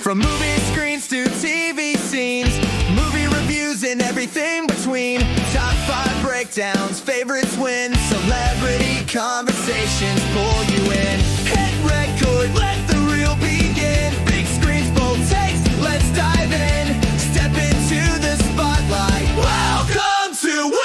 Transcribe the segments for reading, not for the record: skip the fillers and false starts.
From movie screens to TV scenes, movie reviews and everything between. Top 5 breakdowns, favorites win, celebrity conversations pull you in. Hit record, let the reel begin. Big screens, bold takes, let's dive in. Step into the spotlight. Welcome to Wilhelm!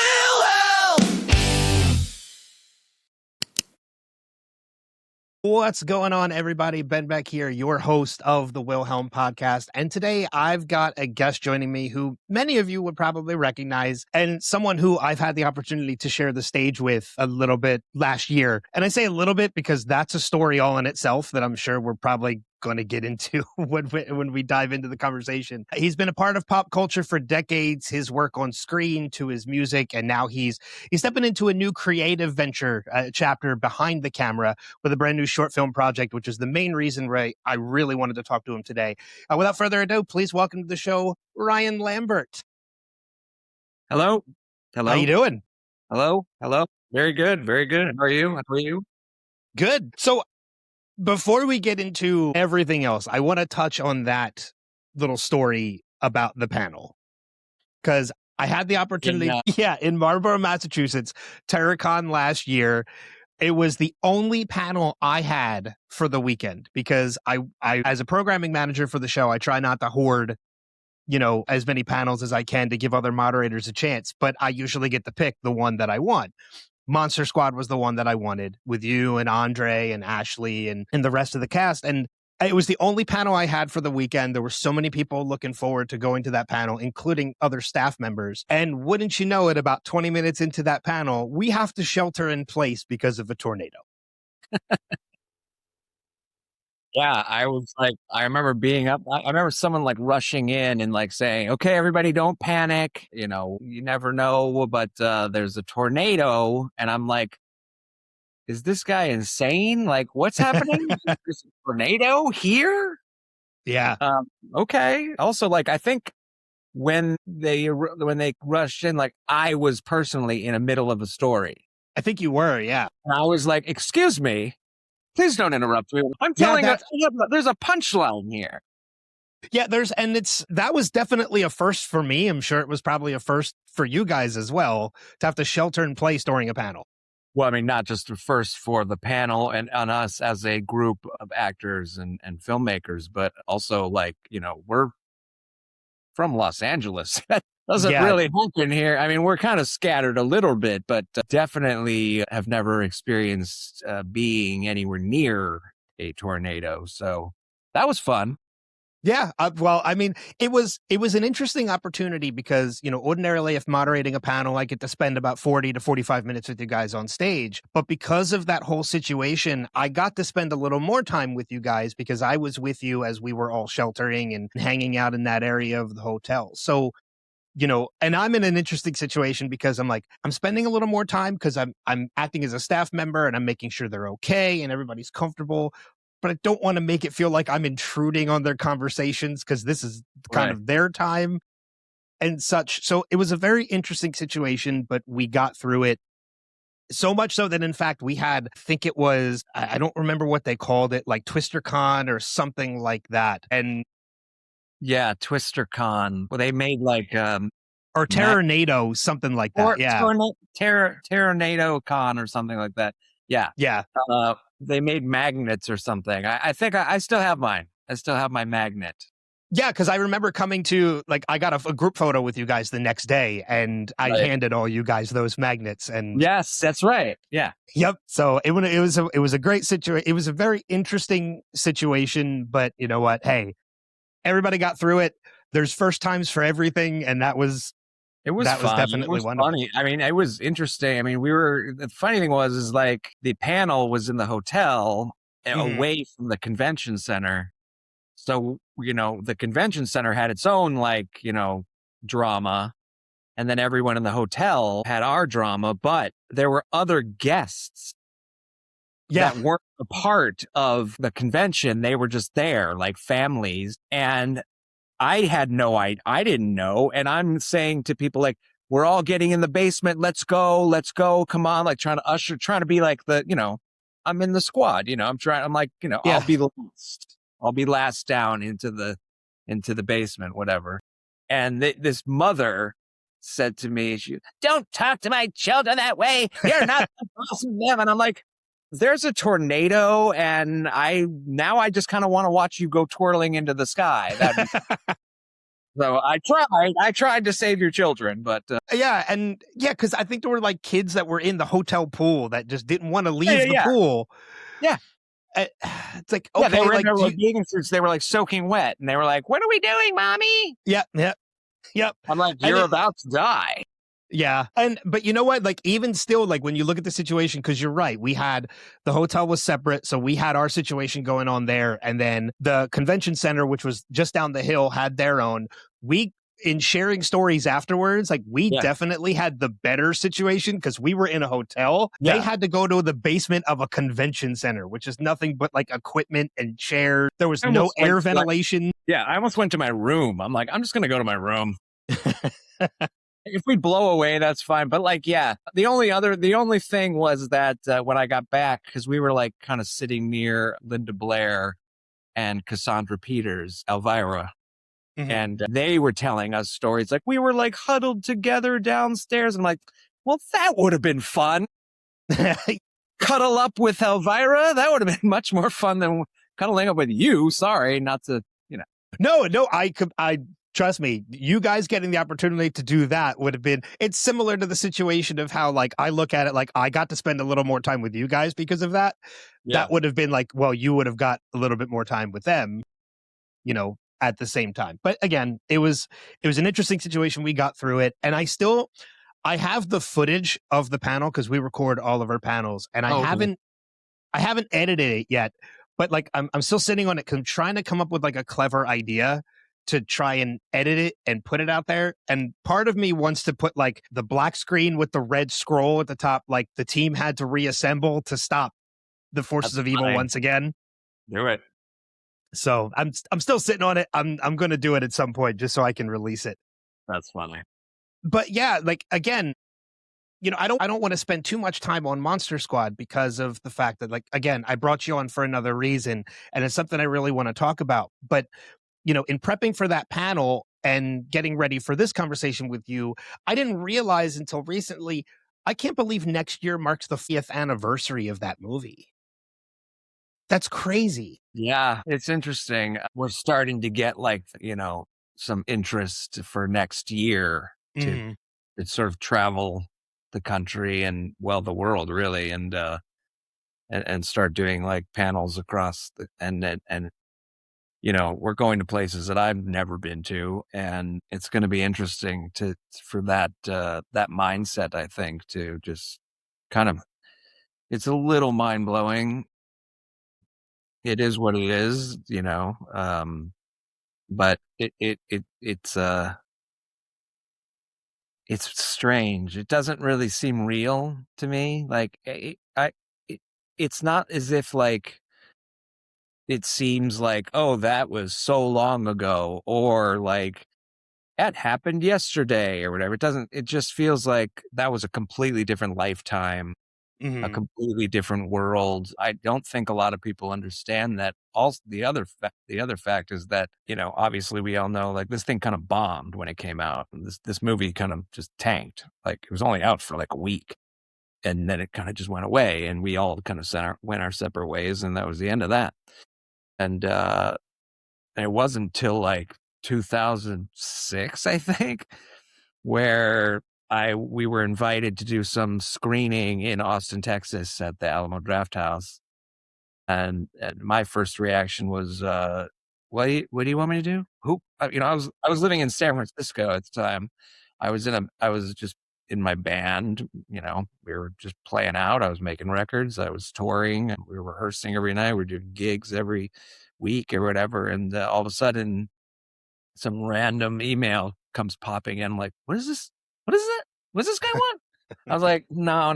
What's going on, everybody? Ben Beck here, your host of the Wilhelm Podcast. And today I've got a guest joining me who many of you would probably recognize, and someone who I've had the opportunity to share the stage with a little bit last year. And I say a little bit because that's a story all in itself that I'm sure we're probably going to get into when we dive into the conversation. He's been a part of pop culture for decades, his work on screen to his music, and now he's stepping into a new creative venture chapter behind the camera with a brand new short film project, which is the main reason why I really wanted to talk to him today. Without further ado, please welcome to the show, Ryan Lambert. Hello. Hello. How you doing? Hello. Hello. Very good. Very good. How are you? How are you? Good. So before we get into everything else, I want to touch on that little story about the panel. Because I had the opportunity, in Marlborough, Massachusetts, TerraCon last year. It was the only panel I had for the weekend because I, as a programming manager for the show, I try not to hoard, as many panels as I can to give other moderators a chance. But I usually get to pick the one that I want. MonsterSquad was the one that I wanted with you and Andre and Ashley and the rest of the cast. And it was the only panel I had for the weekend. There were so many people looking forward to going to that panel, including other staff members. And wouldn't you know it, about 20 minutes into that panel, we have to shelter in place because of a tornado. Yeah, I remember being up. I remember someone rushing in and saying, "Okay, everybody, don't panic. You never know, but there's a tornado." And I'm like, "Is this guy insane? What's happening? There's a tornado here?" Yeah. Okay. Also, I think when they rushed in, I was personally in the middle of a story. I think you were, yeah. And I was like, "Excuse me. Please don't interrupt me. I'm telling you, there's a punchline here." Yeah, that was definitely a first for me. I'm sure it was probably a first for you guys as well to have to shelter in place during a panel. Well, I mean, not just the first for the panel and on us as a group of actors and filmmakers, but also we're from Los Angeles. That doesn't really happen here. I mean, we're kind of scattered a little bit, but definitely have never experienced being anywhere near a tornado. So that was fun. Yeah. Well, I mean, it was an interesting opportunity because, ordinarily if moderating a panel, I get to spend about 40 to 45 minutes with you guys on stage. But because of that whole situation, I got to spend a little more time with you guys because I was with you as we were all sheltering and hanging out in that area of the hotel. So, and I'm in an interesting situation because I'm spending a little more time because I'm acting as a staff member and I'm making sure they're okay and everybody's comfortable. But I don't want to make it feel like I'm intruding on their conversations because this is kind of their time and such. So it was a very interesting situation, but we got through it. So much so that, in fact, we had, I think it was, I don't remember what they called it, like TwisterCon or something like that. And yeah, TwisterCon. Well, they made or Terranado, something like that. Terranado Con or something like that. Yeah. Yeah. They made magnets or something. I think I still have mine. I still have my magnet. Yeah, because I remember coming to, I got a group photo with you guys the next day, and I handed all you guys those magnets. And yes, that's right. Yeah. Yep. So it was a great situation. It was a very interesting situation, but you know what? Hey, everybody got through it. There's first times for everything, and that was definitely wonderful. Funny. I mean, it was interesting. I mean, the funny thing was the panel was in the hotel away from the convention center. So, the convention center had its own drama, and then everyone in the hotel had our drama, but there were other guests that weren't a part of the convention. They were just there, like families. And I didn't know. And I'm saying to people we're all getting in the basement. Let's go. Come on. Trying to be I'm in the squad, I'll be last down into the into the basement, whatever. And this mother said to me, "Don't talk to my children that way. You're not the boss of them." And I'm like, there's a tornado, and I just kind of want to watch you go twirling into the sky. So I tried to save your children, but because I think there were like kids that were in the hotel pool that just didn't want to leave the pool. Yeah. It's like, okay, they were like, in their bathing suits. They were like soaking wet, and they were like, "What are we doing, mommy?" Yep. I'm like, "You're about to die." Yeah. But you know what? Like, even still, like when you look at the situation, because you're right, the hotel was separate. So we had our situation going on there. And then the convention center, which was just down the hill, had their own. In sharing stories afterwards, like definitely had the better situation because we were in a hotel. Yeah. They had to go to the basement of a convention center, which is nothing but like equipment and chairs. There was no air ventilation. I almost went to my room. I'm like, I'm just going to go to my room. If we blow away, that's fine. But like, the only thing was that when I got back, because we were like kind of sitting near Linda Blair and Cassandra Peters, Elvira. Mm-hmm. And they were telling us stories like we were like huddled together downstairs. I'm like, well, that would have been fun. Cuddle up with Elvira. That would have been much more fun than cuddling up with you. Sorry, not to, No, I trust me, you guys getting the opportunity to do that would have been, it's similar to the situation of how, like, I look at it like I got to spend a little more time with you guys because of that. Yeah. That would have been like, well, you would have got a little bit more time with them, at the same time. But again, it was an interesting situation. We got through it. And I have the footage of the panel because we record all of our panels, and I haven't edited it yet, but like, I'm still sitting on it because I'm trying to come up with like a clever idea to try and edit it and put it out there. And part of me wants to put like the black screen with the red scroll at the top, like the team had to reassemble to stop the forces of evil once again. Do it. So I'm still sitting on it. I'm going to do it at some point just so I can release it. That's funny. But yeah, like again, I don't want to spend too much time on MonsterSquad because of the fact that, like, again, I brought you on for another reason, and it's something I really want to talk about. But in prepping for that panel and getting ready for this conversation with you, I didn't realize until recently, I can't believe next year marks the 50th anniversary of that movie. That's crazy. Yeah, it's interesting. We're starting to get like, some interest for next year to sort of travel the country and, well, the world really, and start doing like panels across and we're going to places that I've never been to, and it's going to be interesting for that mindset, I think, to just kind of, it's a little mind blowing. It is what it is, but it's strange. It doesn't really seem real to me. Like it's not as if like, it seems like, oh, that was so long ago, or like that happened yesterday or whatever. It just feels like that was a completely different lifetime, a completely different world. I don't think a lot of people understand that. Also, the other fact is that, obviously we all know, like, this thing kind of bombed when it came out. This movie kind of just tanked. Like, it was only out for like a week, and then it kind of just went away, and we all kind of went our separate ways, and that was the end of that. And it wasn't until like 2006, I think, where we were invited to do some screening in Austin, Texas at the Alamo Drafthouse. And my first reaction was, what do you want me to do? I was living in San Francisco at the time. I was just in my band, we were just playing out. I was making records. I was touring, and we were rehearsing every night. We were doing gigs every week or whatever. And all of a sudden, some random email comes popping in. I'm like, what is this? What is it? What's this guy want? I was like, no.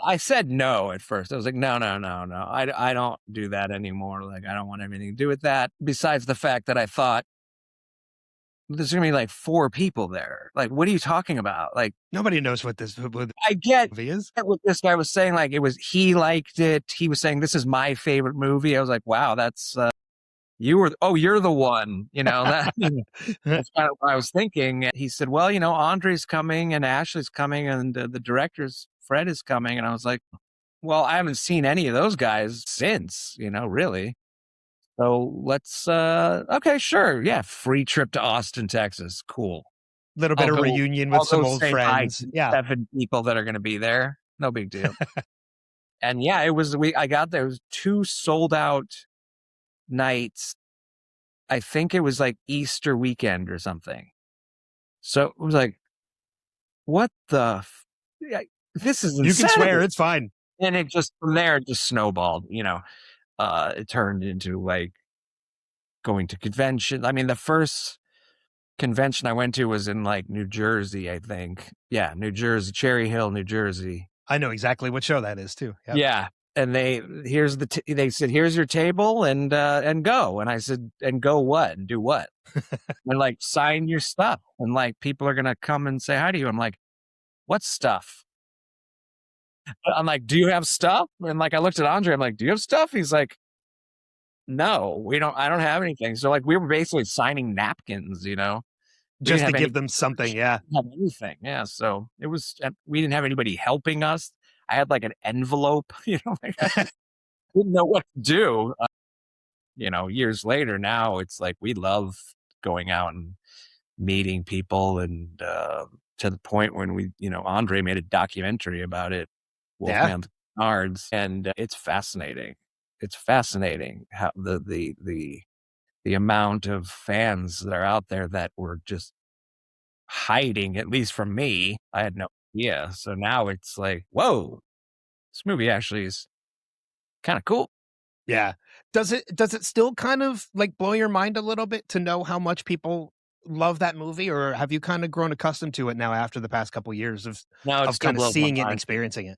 I said no at first. I was like, no. I don't do that anymore. Like, I don't want anything to do with that. Besides the fact that I thought, there's going to be like 4 people there. Like, what are you talking about? Like, nobody knows what this I get movie is. What this guy was saying, like, he liked it. He was saying, this is my favorite movie. I was like, wow, that's you're the one, that that's kind of what I was thinking. And he said, well, Andre's coming and Ashley's coming and the director's Fred is coming. And I was like, well, I haven't seen any of those guys since, really. So let's, okay, sure. Yeah. Free trip to Austin, Texas. Cool. Little bit of reunion with some old friends. Yeah. 7 people that are going to be there. No big deal. And yeah, I got there. It was 2 sold out nights. I think it was like Easter weekend or something. So it was like, what the? This is insane. You can swear, it's fine. And it just, from there, it just snowballed, it turned into like going to convention. I mean, the first convention I went to was in like New Jersey, I think. Yeah, New Jersey, Cherry Hill, New Jersey. I know exactly what show that is too. Yep. Yeah. And they said, here's your table and go. And I said, and go what? And do what? And like, sign your stuff. And like, people are going to come and say hi to you. I'm like, what stuff? I'm like, do you have stuff? And like, I looked at Andre, I'm like, do you have stuff? He's like, no, I don't have anything. So like, we were basically signing napkins, just to give them something. Yeah. Have anything. Yeah. So we didn't have anybody helping us. I had like an envelope, like I didn't know what to do. Years later now, it's like, we love going out and meeting people, and to the point when we, Andre made a documentary about it, Wolfman Cards, and it's fascinating. It's fascinating how the amount of fans that are out there that were just hiding, at least from me. I had no idea. So now it's like, whoa, this movie actually is kind of cool. Yeah. Does it still kind of like blow your mind a little bit to know how much people love that movie, or have you kind of grown accustomed to it now after the past couple of years of kind of seeing it and experiencing it?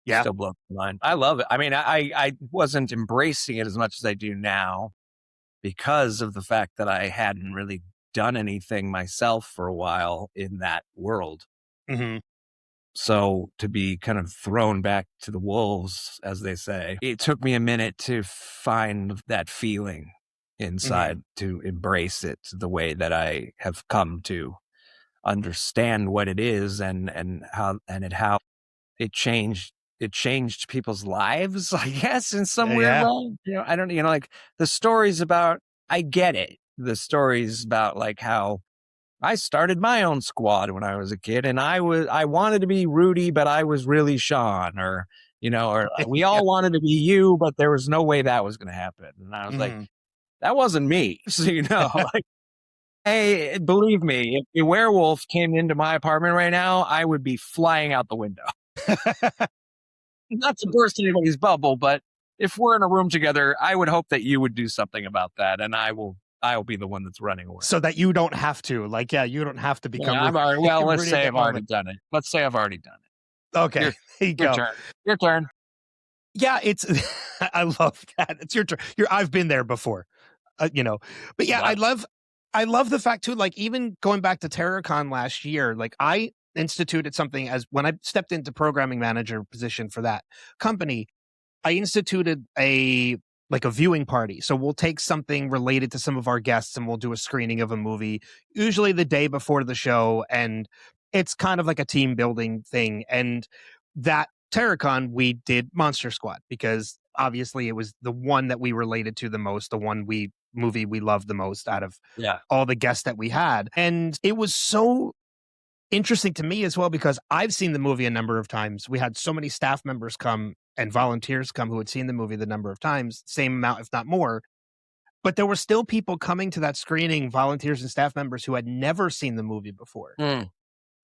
Yeah. Still blows my mind. I love it. I mean, I wasn't embracing it as much as I do now because of the fact that I hadn't really done anything myself for a while in that world. Mm-hmm. So to be kind of thrown back to the wolves, as they say, it took me a minute to find that feeling inside, to embrace it the way that I have come to understand what it is and how it changed people's lives, I guess, in some weird way. I don't, like the stories about, I get it. The stories about like how I started my own squad when I was a kid, and I wanted to be Rudy, but I was really Sean, or we all wanted to be you, but there was no way that was going to happen. And I was like, that wasn't me. So, like, hey, believe me, if a werewolf came into my apartment right now, I would be flying out the window. Not to burst anybody's bubble, but if we're in a room together, I would hope that you would do something about that, and I'll be the one that's running away. So that you don't have to. Like, you don't have to become... let's say I've already done it. Okay, here you go. Your turn. Yeah, it's... I love that. It's your turn. I've been there before, But yeah, wow. I love the fact, too, like, even going back to TerrorCon last year, like, I instituted something as when I stepped into programming manager position for that company, I instituted a viewing party. So we'll take something related to some of our guests and we'll do a screening of a movie, usually the day before the show. And it's kind of like a team building thing. And that TerrorCon, we did MonsterSquad because obviously it was the one that we related to the most, the one movie we loved the most out of all the guests that we had. And it was so interesting to me as well, because I've seen the movie a number of times. We had so many staff members come and volunteers come who had seen the movie the number of times, same amount, if not more. But there were still people coming to that screening, volunteers and staff members who had never seen the movie before.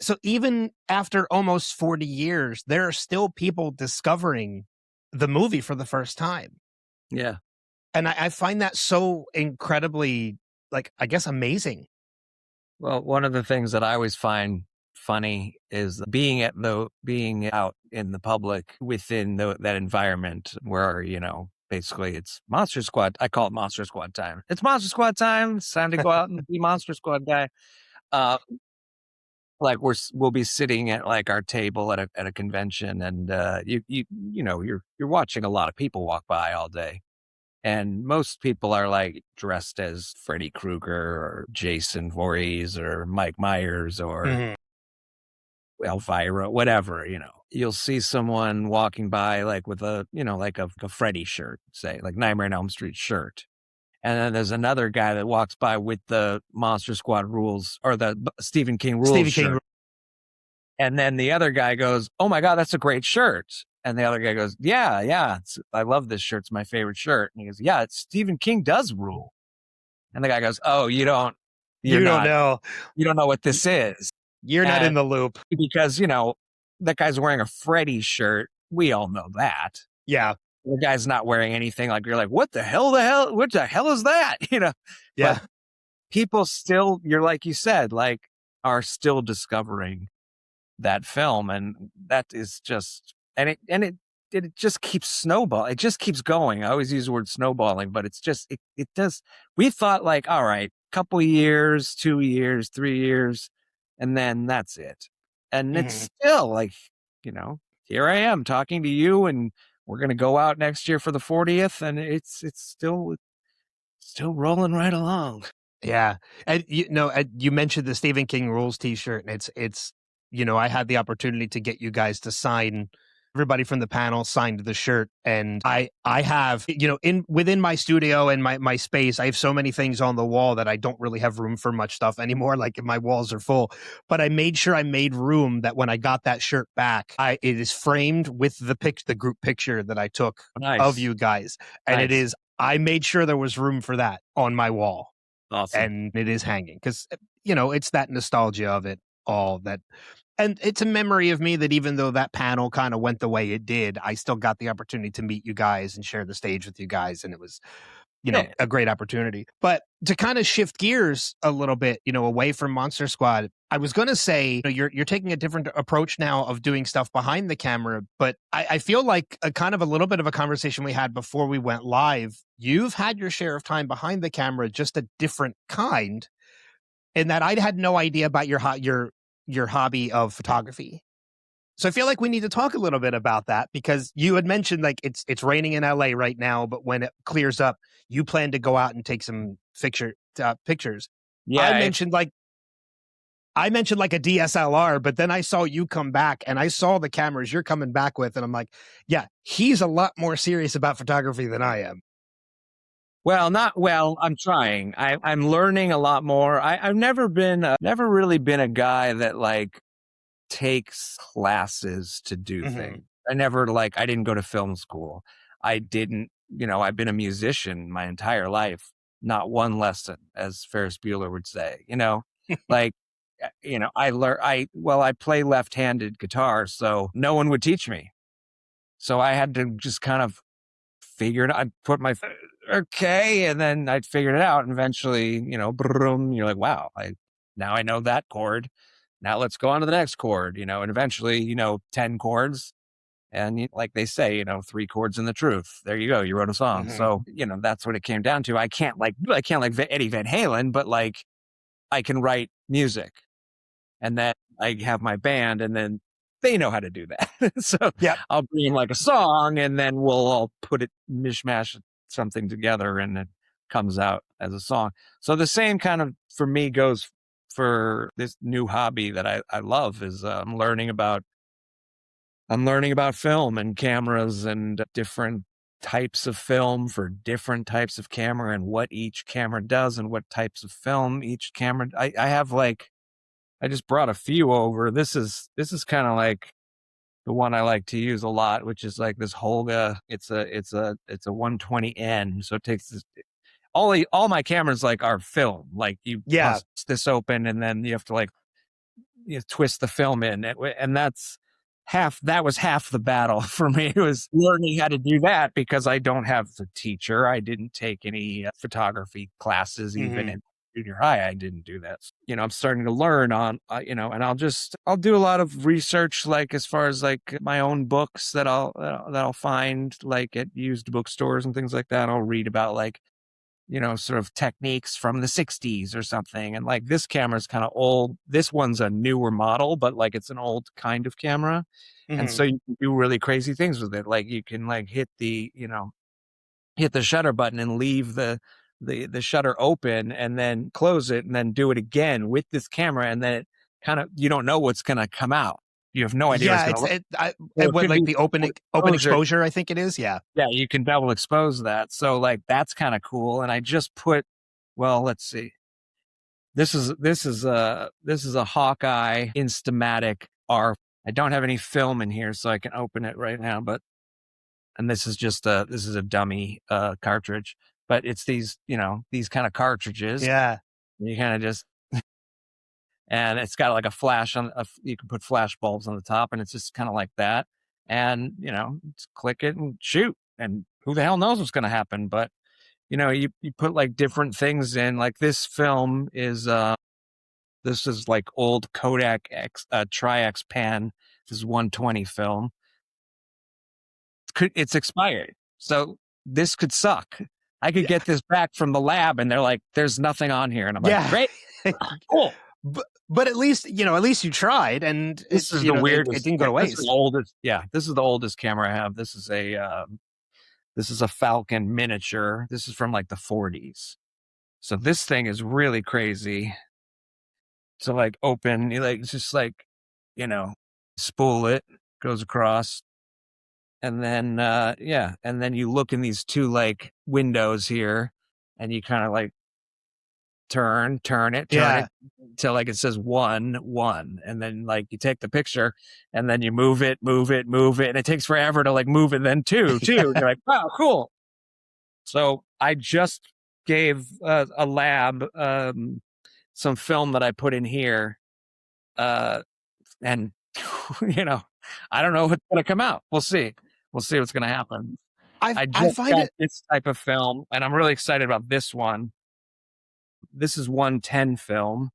So even after almost 40 years, there are still people discovering the movie for the first time. Yeah. And I find that so incredibly, I guess, amazing. Well, one of the things that I always find funny is being out in the public within that environment where, basically it's MonsterSquad. I call it MonsterSquad time. It's MonsterSquad time. It's time to go out and be MonsterSquad guy. Like we'll be sitting at like our table at a convention, and you're watching a lot of people walk by all day, And most people are like dressed as Freddy Krueger or Jason Voorhees or Mike Myers or Elvira, whatever, You'll see someone walking by like with a, like a Freddy shirt, say, like Nightmare on Elm Street shirt. And then there's another guy that walks by with the Monster Squad rules or the Stephen King rules shirt. And then the other guy goes, "Oh my God, that's a great shirt." And the other guy goes, yeah, I love this shirt. It's my favorite shirt. And he goes, "Yeah, it's Stephen King does rule." And the guy goes, "Oh, you don't know. You don't know what this is. You're not in the loop." Because, that guy's wearing a Freddy shirt. We all know that. Yeah. The guy's not wearing anything like, you're like, what the hell is that? Yeah. But people still, you're like you said, like are still discovering that film. And that is just, and it just keeps snowballing. It just keeps going. I always use the word snowballing, but it's just, it does. We thought like, all right, couple years, 2 years, 3 years, and then that's it. And it's still like, here I am talking to you, and we're going to go out next year for the 40th, and it's still rolling right along. Yeah. And you mentioned the Stephen King rules t-shirt, and it's I had the opportunity to get you guys to sign. Everybody from the panel signed the shirt, and I have, within my studio and my space, I have so many things on the wall that I don't really have room for much stuff anymore. Like my walls are full, but I made sure I made room that when I got that shirt back, it is framed with the group picture that I took of you guys. And I made sure there was room for that on my wall. Awesome. And it is hanging because, it's that nostalgia of it all that. And it's a memory of me that even though that panel kind of went the way it did, I still got the opportunity to meet you guys and share the stage with you guys. And it was, a great opportunity. But to kind of shift gears a little bit, away from Monster Squad, I was going to say, you're taking a different approach now of doing stuff behind the camera. But I feel like a kind of a little bit of a conversation we had before we went live. You've had your share of time behind the camera, just a different kind, in that I had no idea about your hobby of photography. So I feel like we need to talk a little bit about that, because you had mentioned like it's raining in LA right now, but when it clears up, you plan to go out and take some pictures. Yeah. I mentioned like a DSLR, but then I saw you come back and I saw the cameras you're coming back with, and I'm like, yeah, he's a lot more serious about photography than I am. I'm trying. I'm learning a lot more. I've never really been a guy that like takes classes to do things. I didn't go to film school. I've been a musician my entire life. Not one lesson, as Ferris Bueller would say, like, I play left-handed guitar, so no one would teach me. So I had to just kind of figure it out. I'd put my okay, and then I'd figure it out, and eventually, boom, you're like, wow, now I know that chord. Now let's go on to the next chord, and eventually, 10 chords, and like they say, 3 chords in the truth. There you go, you wrote a song. So, that's what it came down to. I can't like Eddie Van Halen, but like I can write music, and then I have my band, and then they know how to do that. So yeah, I'll bring like a song, and then we'll all put it mishmash something together, and it comes out as a song. So the same kind of for me goes for this new hobby that I love is I'm learning about film and cameras and different types of film for different types of camera, and what each camera does and what types of film each camera. I have like, I just brought a few over. This is kind of like the one I like to use a lot, which is like this Holga. It's a 120N. So it takes this, all my cameras like are film. Like you bust this open, and then you have to like twist the film in, and that was half the battle for me. It was learning how to do that, because I don't have the teacher. I didn't take any photography classes, even in junior high. I didn't do that. I'm starting to learn on, and I'll do a lot of research, like as far as like my own books that I'll find like at used bookstores and things like that. I'll read about like, sort of techniques from the 60s or something. And like this camera's kind of old. This one's a newer model, but like it's an old kind of camera. And so you can do really crazy things with it. Like you can like hit the, hit the shutter button and leave the shutter open and then close it and then do it again with this camera. And then it kind of, you don't know what's going to come out. You have no idea. Yeah, what's going to what like the open exposure, I think it is. Yeah. Yeah. You can double expose that. So like, that's kind of cool. And I just put, well, let's see. This is a Hawkeye Instamatic R. I don't have any film in here, so I can open it right now, and this is just this is a dummy cartridge, but it's these kind of cartridges. Yeah. You kind of just, and it's got like a flash you can put flash bulbs on the top, and it's just kind of like that. And, just click it and shoot. And who the hell knows what's going to happen? But, you put like different things in, like this film is, this is like old Kodak Tri-X pan. This is 120 film. It's expired. So this could suck. I could get this back from the lab and they're like, there's nothing on here. And I'm like, great. Cool. But at least you tried, and this is the weirdest. It didn't go to waste. This is the oldest camera I have. This is a Falcon miniature. This is from like the 40s. So this thing is really crazy. So like open, it's just like, spool it, goes across. And then, and then you look in these two like windows here and you kind of like turn it till like it says 1, 1. And then like you take the picture and then you move it. And it takes forever to like move it. Then two. You're like, wow, cool. So I just gave a lab some film that I put in here. And, I don't know what's going to come out. We'll see. We'll see what's going to happen. I find this type of film, and I'm really excited about this one. This is 110 film.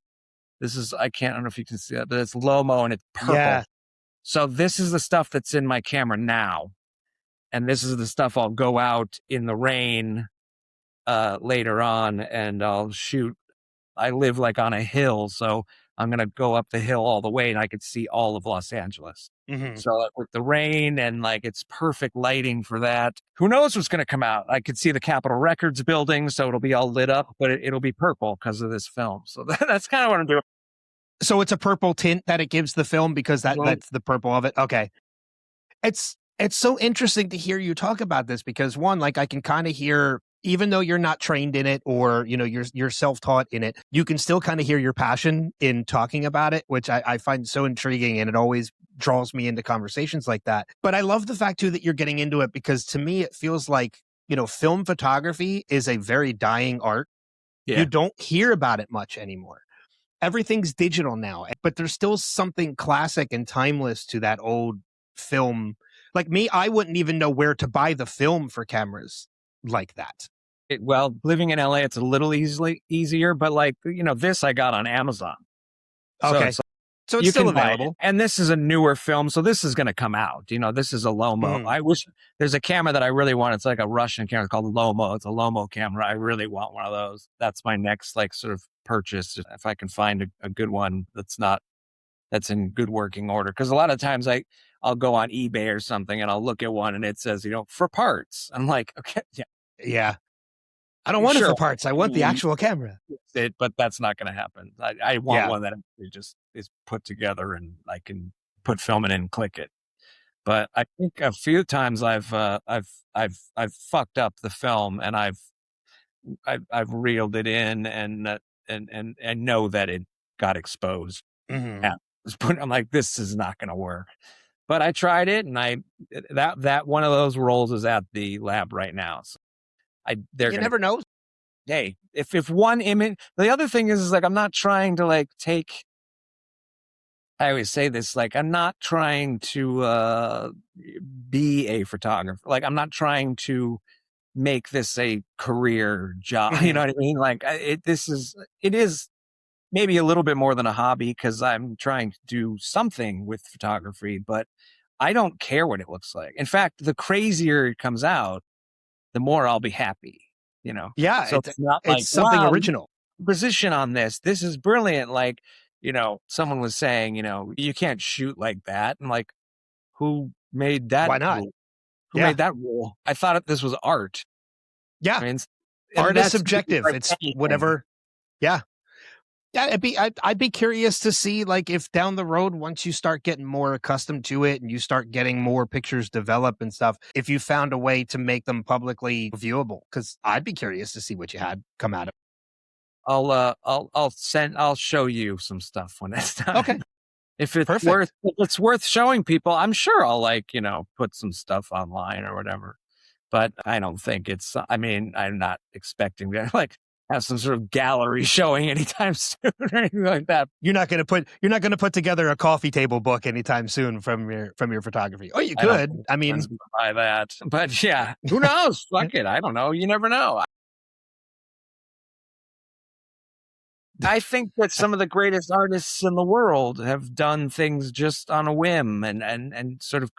This is, I don't know if you can see that, but it's Lomo and it's purple. Yeah. So this is the stuff that's in my camera now. And this is the stuff I'll go out in the rain later on and I'll shoot. I live like on a hill, so I'm going to go up the hill all the way and I could see all of Los Angeles. Mm-hmm. So like, with the rain and like it's perfect lighting for that. Who knows what's going to come out? I could see the Capitol Records building, so it'll be all lit up, but it'll be purple because of this film. So that's kind of what I'm doing. So it's a purple tint that it gives the film because that's the purple of it. Okay. It's so interesting to hear you talk about this because one, like I can kind of hear, even though you're not trained in it or, you're self-taught in it, you can still kind of hear your passion in talking about it, which I find so intriguing, and it always draws me into conversations like that. But I love the fact too that you're getting into it because to me, it feels like, film photography is a very dying art. Yeah. You don't hear about it much anymore. Everything's digital now, but there's still something classic and timeless to that old film. Like me, I wouldn't even know where to buy the film for cameras like that. Well, living in LA, it's a little easier, but like, this I got on Amazon. Okay. So it's still available. And this is a newer film, so this is going to come out. This is a Lomo. I wish there's a camera that I really want. It's like a Russian camera called Lomo. It's a Lomo camera. I really want one of those. That's my next like sort of purchase. If I can find a good one that's in good working order. Because a lot of times I'll go on eBay or something and I'll look at one and it says, for parts. I'm like, okay, yeah. I don't want it for parts. I want the actual camera. But that's not going to happen. I want one that just is put together and I can put film in and click it. But I think a few times I've fucked up the film and I've reeled it in and know that it got exposed. Mm-hmm. I'm like, this is not going to work. But I tried it, and that one of those rolls is at the lab right now. So never know. Hey, if one image, the other thing is like I'm not trying to like take. I always say this, like I'm not trying to be a photographer. Like I'm not trying to make this a career job. You know what I mean? Like it is maybe a little bit more than a hobby because I'm trying to do something with photography, but I don't care what it looks like. In fact, the crazier it comes out, the more I'll be happy, Yeah. So it's not like something original. Position on this. This is brilliant. Like, someone was saying, you can't shoot like that. And like, who made that? Why not? Who made that rule? I thought this was art. Yeah. I mean, Art is that's subjective. like It's anything. whatever. Yeah. Yeah, I'd be curious to see, like, if down the road, once you start getting more accustomed to it and you start getting more pictures develop and stuff, if you found a way to make them publicly viewable, because I'd be curious to see what you had come out of I'll show you some stuff when it's it. done. Okay, If it's perfect. worth showing people, I'm sure I'll put some stuff online or whatever. But I don't think I mean, I'm not expecting to have some sort of gallery showing anytime soon or anything like that. You're not going to put together a coffee table book anytime soon from your photography. Oh, you I don't could. think I mean, anyone's gonna buy that. But yeah, who knows? Fuck it. I don't know. You never know. I think that some of the greatest artists in the world have done things just on a whim and sort of,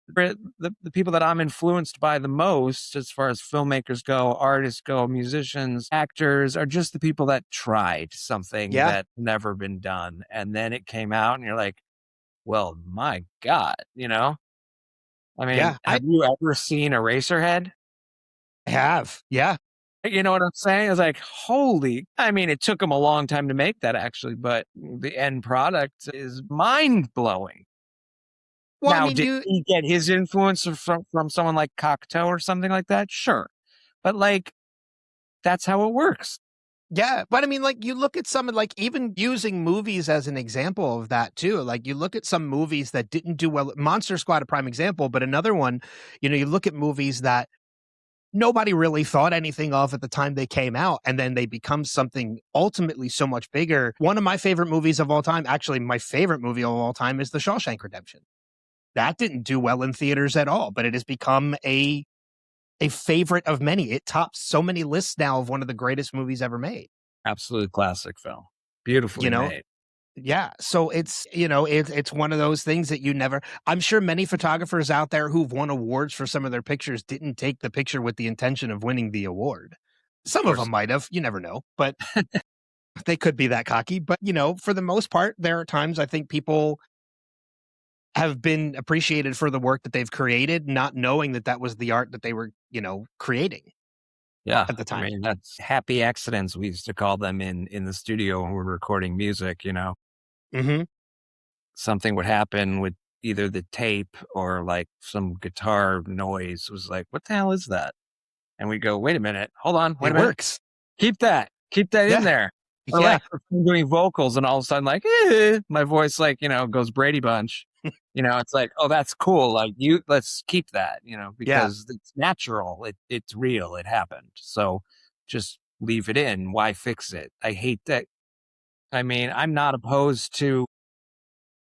the people that I'm influenced by the most as far as filmmakers go, artists go, musicians, actors, are just the people that tried something that never been done. And then it came out and you're like, well, my God, I mean, have you ever seen Eraserhead? I have. Yeah. You know what I'm saying? It's like, I mean, it took him a long time to make that actually, but the end product is mind blowing. Well, Now, I mean, did he get his influence from someone like Cocteau or something like that? Sure. But that's how it works. yeah, but I mean, like, you look at some, like, even using movies as an example of that too. Like, you look at some movies that didn't do well. MonsterSquad, a prime example, but another one, you look at movies that nobody really thought anything of at the time they came out, and then they become something ultimately so much bigger. One of my favorite movies of all time, actually my favorite movie of all time, is The Shawshank Redemption. That didn't do well in theaters at all, but it has become a favorite of many. It tops so many lists now of one of the greatest movies ever made. Absolute classic film. Beautifully made. Yeah. So it's one of those things that you never, I'm sure many photographers out there who've won awards for some of their pictures didn't take the picture with the intention of winning the award. Some of them might have, you never know, but they could be that cocky. But, for the most part, there are times I think people have been appreciated for the work that they've created, not knowing that was the art that they were, creating. Yeah. At the time. I mean, that's happy accidents. We used to call them in the studio when we were recording music, Mm-hmm. Something would happen with either the tape or like some guitar noise was like, what the hell is that? And we go, wait a minute, hold on, wait a minute. Works. Keep that in there. Or like doing vocals and all of a sudden my voice goes Brady Bunch. It's like, oh, that's cool. Like let's keep that, because it's natural. It's real. It happened. So just leave it in. Why fix it? I hate that. I mean, I'm not opposed to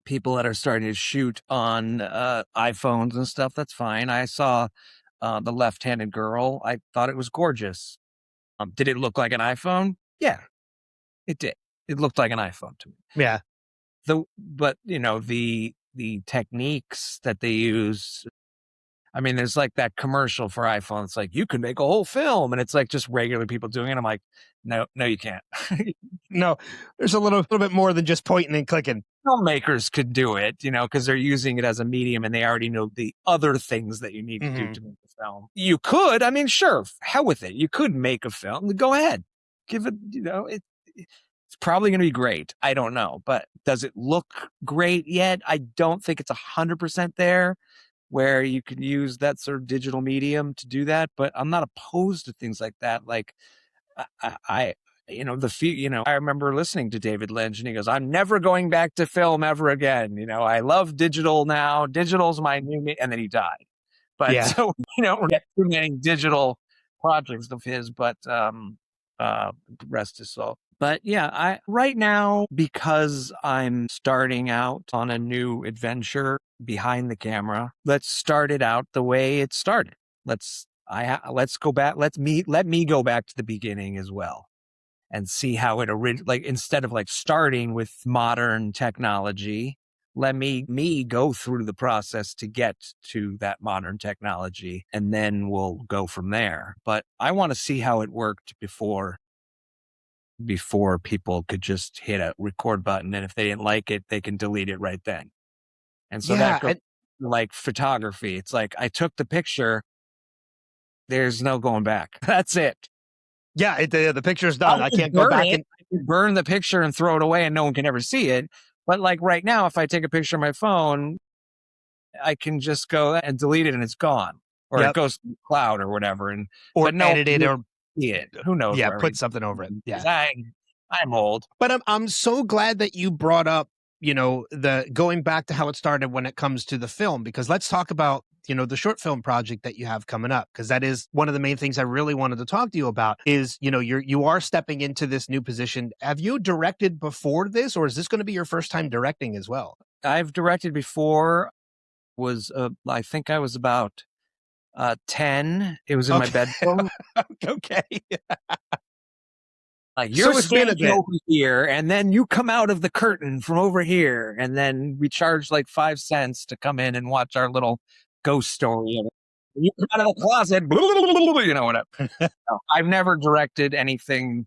people that are starting to shoot on iPhones and stuff. That's fine. I saw The Left-Handed Girl. I thought it was gorgeous. Did it look like an iPhone? Yeah, it did. It looked like an iPhone to me. Yeah. But the techniques that they use. I mean, there's like that commercial for iPhone. It's like, you can make a whole film. And it's like just regular people doing it. I'm like, no, you can't. No, there's a little bit more than just pointing and clicking. Filmmakers could do it, because they're using it as a medium and they already know the other things that you need to do to make a film. You could, I mean, sure, hell with it. You could make a film. Go ahead. Give it, it's probably going to be great. I don't know. But does it look great yet? I don't think it's 100% there where you can use that sort of digital medium to do that. But I'm not opposed to things like that. Like I remember listening to David Lynch and he goes, I'm never going back to film ever again. I love digital now. Digital's my new, and then he died. But so, we get too many digital projects of his, but rest his soul. But yeah, right now, because I'm starting out on a new adventure behind the camera, let's start it out the way it started. Let's go back. Let me go back to the beginning as well and see how it instead of starting with modern technology, let me go through the process to get to that modern technology, and then we'll go from there. But I want to see how it worked before people could just hit a record button, and if they didn't like it, they can delete it right then. And so that goes like photography. It's like I took the picture, there's no going back. That's it. Yeah, the picture's done. I can't go burn back it. and I can burn the picture and throw it away and no one can ever see it. But like right now, if I take a picture of my phone, I can just go and delete it and it's gone. Or it goes to the cloud or whatever. or but no edit it or see it. Who knows? yeah, where put something over it. Yeah. I'm old. But I'm so glad that you brought up, the going back to how it started when it comes to the film, because let's talk about, the short film project that you have coming up, because that is one of the main things I really wanted to talk to you about is, you are stepping into this new position. Have you directed before this, or is this going to be your first time directing as well? I've directed before. I think I was about 10. It was in my bedroom. Okay. Like, you're So it's been a standing bit. over here, and then you come out of the curtain from over here, and then we charge like 5 cents to come in and watch our little ghost story. You come out of the closet, whatever. No, I've never directed anything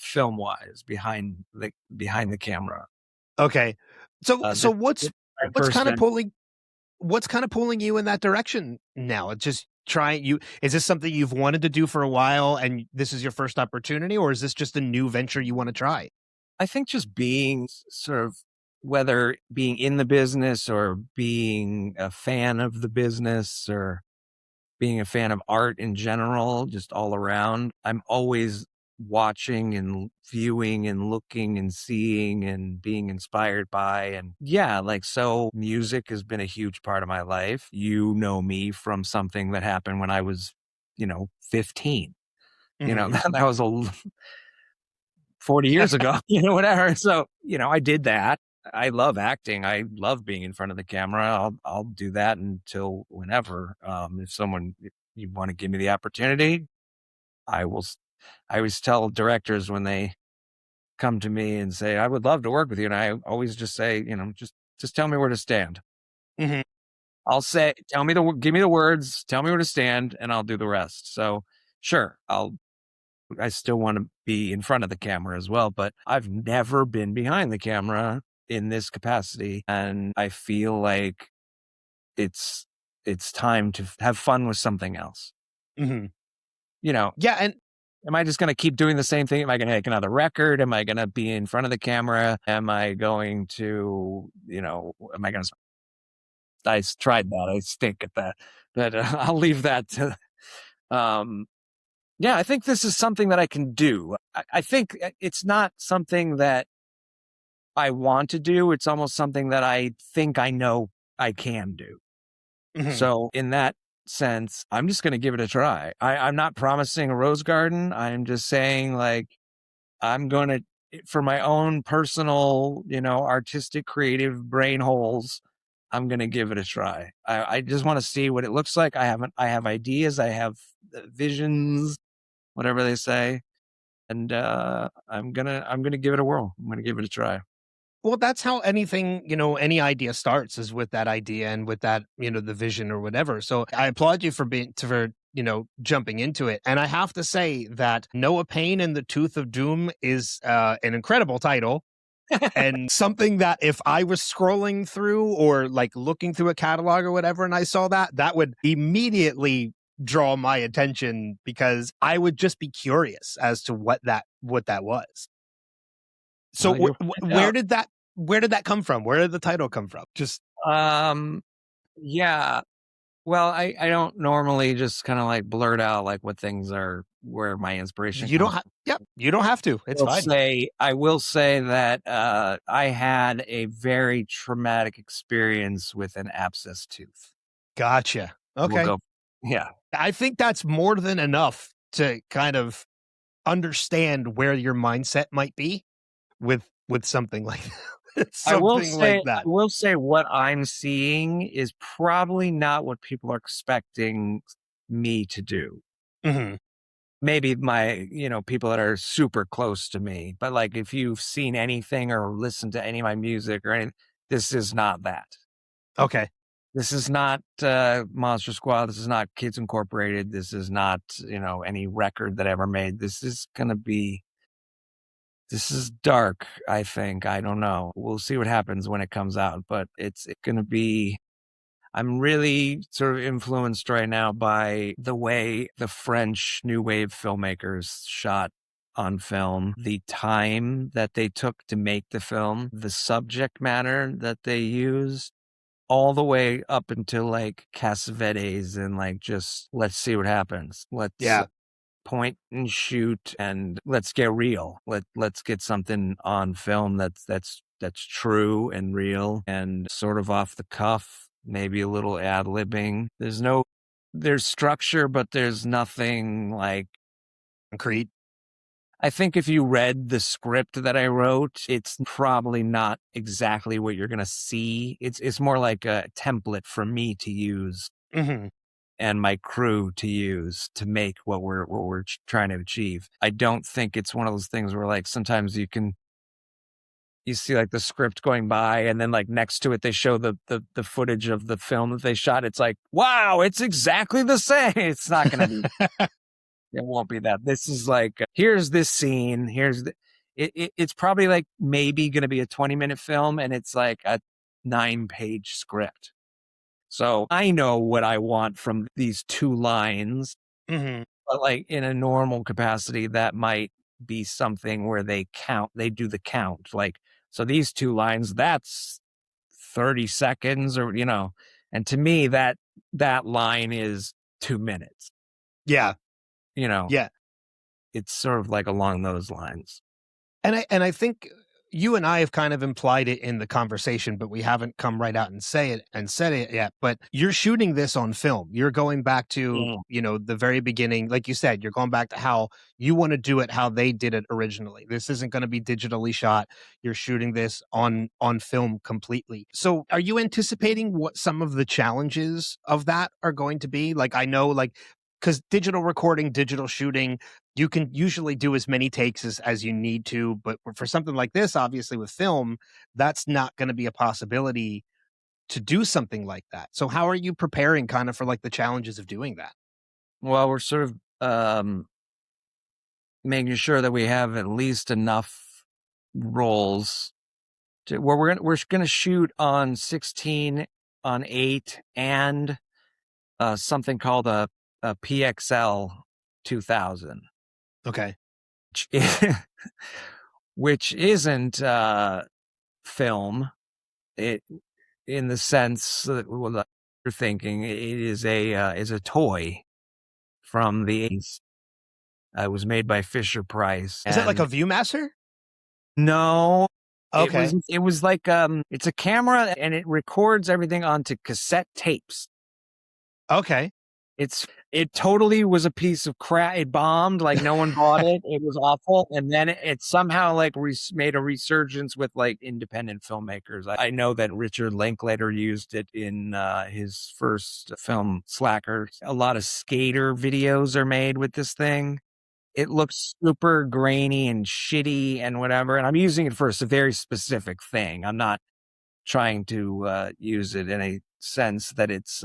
film wise behind the camera. Okay. So what's first kind of pulling you in that direction now? It's just is this something you've wanted to do for a while and this is your first opportunity, or is this just a new venture you want to try? I think just being sort of, whether being in the business or being a fan of the business or being a fan of art in general, just all around, I'm always watching and viewing and looking and seeing and being inspired by. And yeah, so music has been a huge part of my life. You know me from something that happened when I was, 15. Mm-hmm. That was 40 years ago, whatever. So, I did that. I love acting. I love being in front of the camera. I'll do that until whenever. If you want to give me the opportunity, I will. I always tell directors when they come to me and say, I would love to work with you. And I always just say, just tell me where to stand. Mm-hmm. I'll say, give me the words, tell me where to stand, and I'll do the rest. So sure, I still want to be in front of the camera as well, but I've never been behind the camera in this capacity. And I feel like it's time to have fun with something else. Mm-hmm. Yeah. And am I just going to keep doing the same thing? Am I going to make another record? Am I going to be in front of the camera? Am I going to, I tried that. I stink at that, but I'll leave that to, yeah, I think this is something that I can do. I think it's not something that I want to do. It's almost something that I think I know I can do. Mm-hmm. So in that sense, I'm just going to give it a try. I'm not promising a rose garden. I'm just saying, I'm going to, for my own personal, artistic, creative brain holes, I'm going to give it a try. I just want to see what it looks like. I have ideas. I have visions, whatever they say. And I'm going to give it a whirl. I'm going to give it a try. Well, that's how anything, any idea starts, is with that idea and with that, the vision or whatever. So I applaud you for jumping into it. And I have to say that Noah Payne and the Tooth of Doom is an incredible title. And something that if I was scrolling through or looking through a catalog or whatever, and I saw that would immediately draw my attention, because I would just be curious as to what that was. So where did that come from? Where did the title come from? Just yeah. Well, I don't normally just kind of blurt out what things are, where my inspiration. You don't have. Yep, you don't have to. It's fine. I will say that I had a very traumatic experience with an abscess tooth. Gotcha. Okay. Yeah. I think that's more than enough to kind of understand where your mindset might be with something like that. I will say what I'm seeing is probably not what people are expecting me to do. Mm-hmm. Maybe my, people that are super close to me, but if you've seen anything or listened to any of my music or anything, this is not that. Okay. This is not MonsterSquad. This is not Kids Incorporated. This is not, any record that I ever made. This is dark, I think. I don't know. We'll see what happens when it comes out, but it's going to be, I'm really sort of influenced right now by the way the French New Wave filmmakers shot on film, the time that they took to make the film, the subject matter that they used, all the way up until like Cassavetes and like just let's see what happens. Let's point and shoot and let's get real. Let's get something on film that's true and real and sort of off the cuff, maybe a little ad-libbing. There's structure, but there's nothing like concrete. I think if you read the script that I wrote, it's probably not exactly what you're going to see. It's more like a template for me to use and my crew to use to make what we're trying to achieve. I don't think it's one of those things where like sometimes you see like the script going by and then like next to it they show the footage of the film that they shot. It's like, wow, it's exactly the same. It's not going to be. It won't be that. This is like, here's this scene. It's probably like maybe going to be a 20-minute film and it's like a 9-page script. So I know what I want from these 2 lines, but like in a normal capacity, that might be something where they do the count. Like, so these 2 lines, that's 30 seconds or, and to me that line is 2 minutes. Yeah. Yeah, it's sort of like along those lines. And I think you and I have kind of implied it in the conversation, but we haven't come right out and said it yet. But you're shooting this on film. You're going back to, the very beginning. Like you said, you're going back to how you want to do it, how they did it originally. This isn't going to be digitally shot. You're shooting this on film completely. So are you anticipating what some of the challenges of that are going to be? Like, I know, like, because digital recording, digital shooting, you can usually do as many takes as you need to. But for something like this, obviously with film, that's not going to be a possibility to do something like that. So how are you preparing kind of for like the challenges of doing that? Well, we're sort of making sure that we have at least enough rolls where we're going to shoot on 16, on 8, and something called a PXL 2000. Okay. Which isn't film. It, in the sense that you're thinking, it is a toy from the 80s. It was made by Fisher Price. Is that like a Viewmaster? No. Okay. It was like it's a camera and it records everything onto cassette tapes. Okay. It totally was a piece of crap. It bombed, like no one bought it. It was awful. And then it somehow like made a resurgence with like independent filmmakers. I know that Richard Linklater used it in his first film, Slacker. A lot of skater videos are made with this thing. It looks super grainy and shitty and whatever. And I'm using it for a very specific thing. I'm not trying to use it in a sense that it's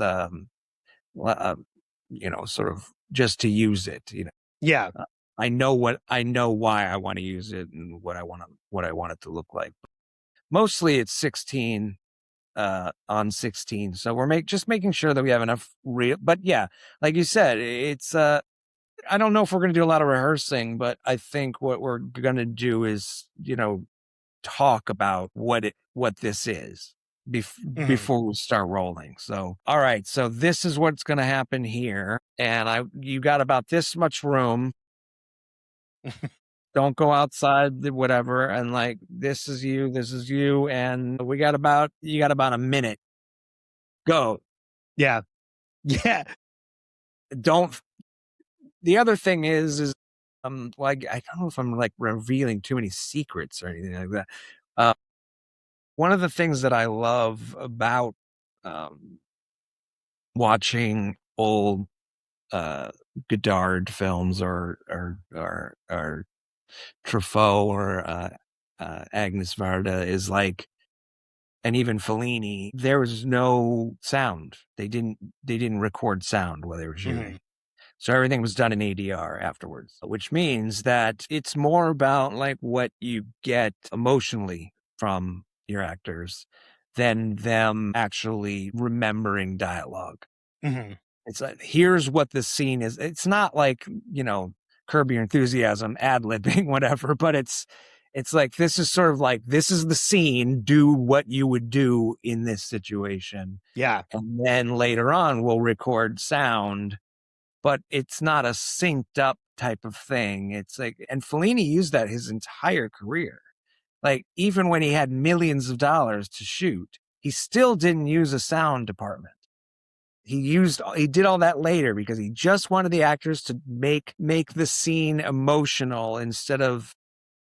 sort of just to use it, Yeah. I know why I want to use it and what I want it to look like. Mostly it's 16 on 16. So we're just making sure that we have enough real, but yeah, like you said, it's I don't know if we're going to do a lot of rehearsing, but I think what we're going to do is, talk about what this is before we start rolling. So, all right, so this is what's going to happen here. And you got about this much room. Don't go outside the whatever. And like, this is you. And you got about a minute. Go. Yeah. Yeah. The other thing is well, I don't know if I'm like revealing too many secrets or anything like that. One of the things that I love about watching old Godard films or Truffaut or Agnes Varda is like, and even Fellini, there was no sound. They didn't record sound while they were shooting. So everything was done in ADR afterwards, which means that it's more about like what you get emotionally from your actors than them actually remembering dialogue. Mm-hmm. It's like, here's what the scene is. It's not like, Curb Your Enthusiasm, ad-libbing, whatever, but it's like, this is sort of like, this is the scene, do what you would do in this situation. Yeah. And then later on, we'll record sound, but it's not a synced up type of thing. It's like, and Fellini used that his entire career. Like, even when he had millions of dollars to shoot, he still didn't use a sound department. He did all that later because he just wanted the actors to make the scene emotional instead of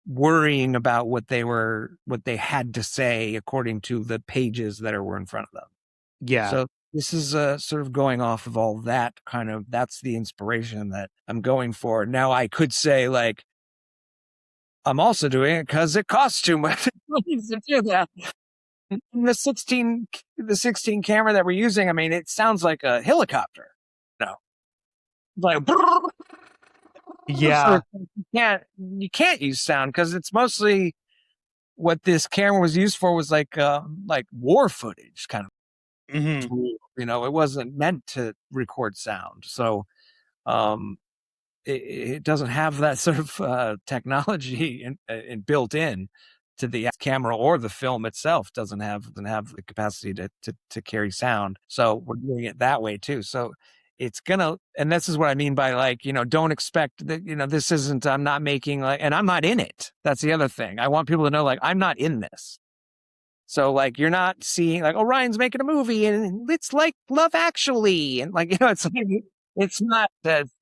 worrying about what they had to say according to the pages that were in front of them. Yeah. So this is sort of going off of all that that's the inspiration that I'm going for. Now I could say, like, I'm also doing it because it costs too much to do that. The 16 camera that we're using, I mean, it sounds like a helicopter. No, like, yeah, you can't use sound because it's mostly what this camera was used for was like war footage kind of. mm-hmm. It wasn't meant to record sound, so it doesn't have that sort of technology built in to the camera, or the film itself doesn't have the capacity to carry sound. So we're doing it that way too. So it's and this is what I mean by, like, don't expect that, this isn't, I'm not making, like, and I'm not in it. That's the other thing. I want people to know, like, I'm not in this. So, like, you're not seeing, like, oh, Ryan's making a movie and it's like Love Actually. And, like, it's like, it's not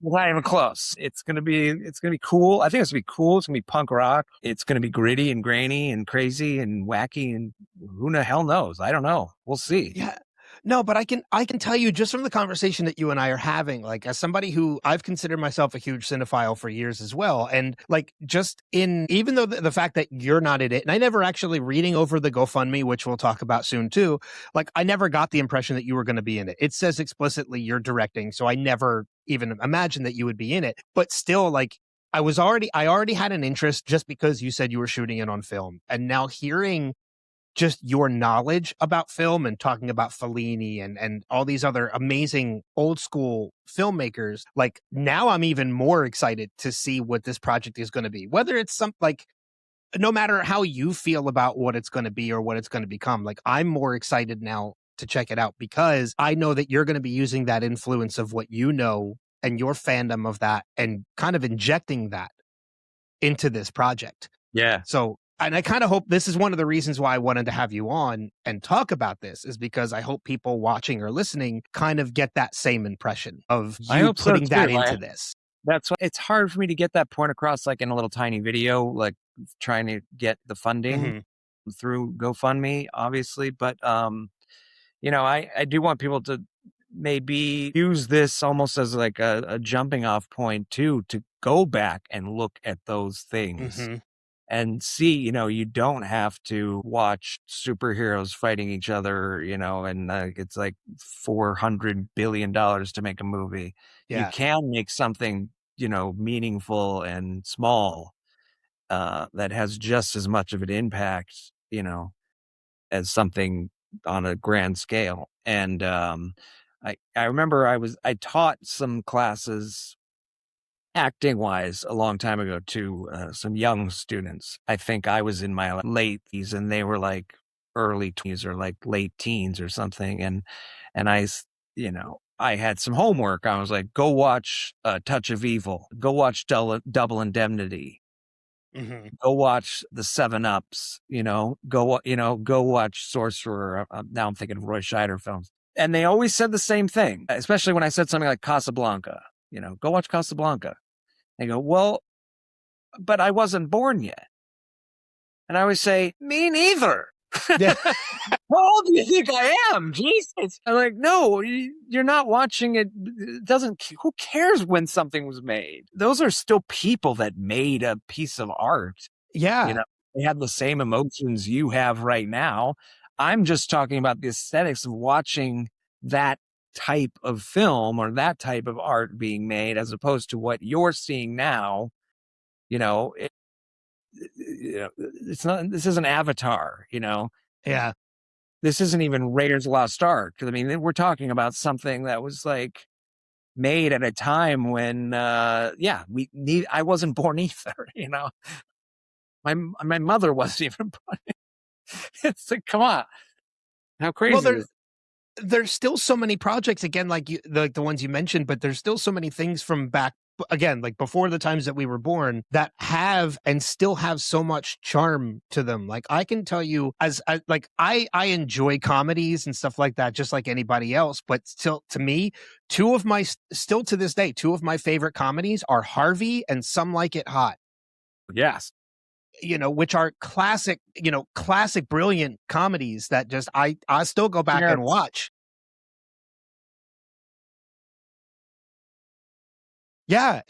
even close. It's gonna be cool. I think it's gonna be cool. It's gonna be punk rock. It's gonna be gritty and grainy and crazy and wacky, and who the hell knows? I don't know. We'll see. Yeah. No, but I can tell you just from the conversation that you and I are having, like, as somebody who I've considered myself a huge cinephile for years as well. And, like, even though the fact that you're not in it, and I never actually, reading over the GoFundMe, which we'll talk about soon too, like, I never got the impression that you were going to be in it. It says explicitly you're directing, so I never even imagined that you would be in it. But still, like, I already had an interest just because you said you were shooting it on film. And now hearing just your knowledge about film and talking about Fellini and all these other amazing old school filmmakers, like, now I'm even more excited to see what this project is going to be. Whether it's no matter how you feel about what it's going to be or what it's going to become, like, I'm more excited now to check it out because I know that you're going to be using that influence of what you know and your fandom of that and kind of injecting that into this project. Yeah. So, and I kind of hope this is one of the reasons why I wanted to have you on and talk about this, is because I hope people watching or listening kind of get that same impression of you putting that into this. That's why it's hard for me to get that point across, like, in a little tiny video, like trying to get the funding through GoFundMe, obviously. But, I do want people to maybe use this almost as like a jumping off point too, to go back and look at those things. And see, you don't have to watch superheroes fighting each other, and it's like $400 billion to make a movie. Yeah. You can make something, meaningful and small, that has just as much of an impact, as something on a grand scale. And I remember I taught some classes acting wise a long time ago to some young students. I think I was in my late 20s and they were like early 20s or like late teens or something. And I had some homework. I was like, go watch Touch of Evil, go watch Double Indemnity, go watch the 7-Ups, go watch Sorcerer. Now I'm thinking of Roy Scheider films. And they always said the same thing, especially when I said something like Casablanca, go watch Casablanca. They go, well, but I wasn't born yet. And I always say, me neither. Yeah. How old do you think I am? Jesus. I'm like, no, you're not watching it. Who cares when something was made? Those are still people that made a piece of art. Yeah. They have the same emotions you have right now. I'm just talking about the aesthetics of watching that type of film or that type of art being made, as opposed to what you're seeing now. It's not, this is an Avatar, Yeah. this isn't even Raiders of the Lost Ark. I mean, we're talking about something that was like made at a time when, I wasn't born either, you know. My mother wasn't even born. It's like, come on. How crazy Well, is there's still so many projects, again, like the ones you mentioned, but there's still so many things from back, again, like before the times that we were born, that have and still have so much charm to them. Like I can tell you, I enjoy comedies and stuff like that, just like anybody else. But still, to me, still to this day, two of my favorite comedies are Harvey and Some Like It Hot. Yes. You know, which are classic, brilliant comedies that just I still go back and watch. Yeah,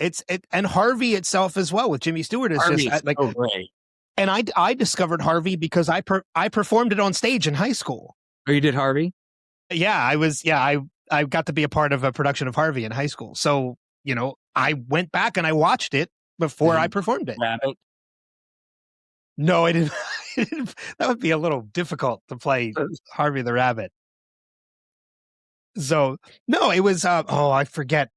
and Harvey itself as well with Jimmy Stewart is Harvey's just like so great. And I discovered Harvey because I performed it on stage in high school. Oh, you did Harvey? Yeah, I got to be a part of a production of Harvey in high school. So, I went back and I watched it before I performed it. Rabbit? No, I didn't. That would be a little difficult to play Harvey the Rabbit. So, no, it was, I forget.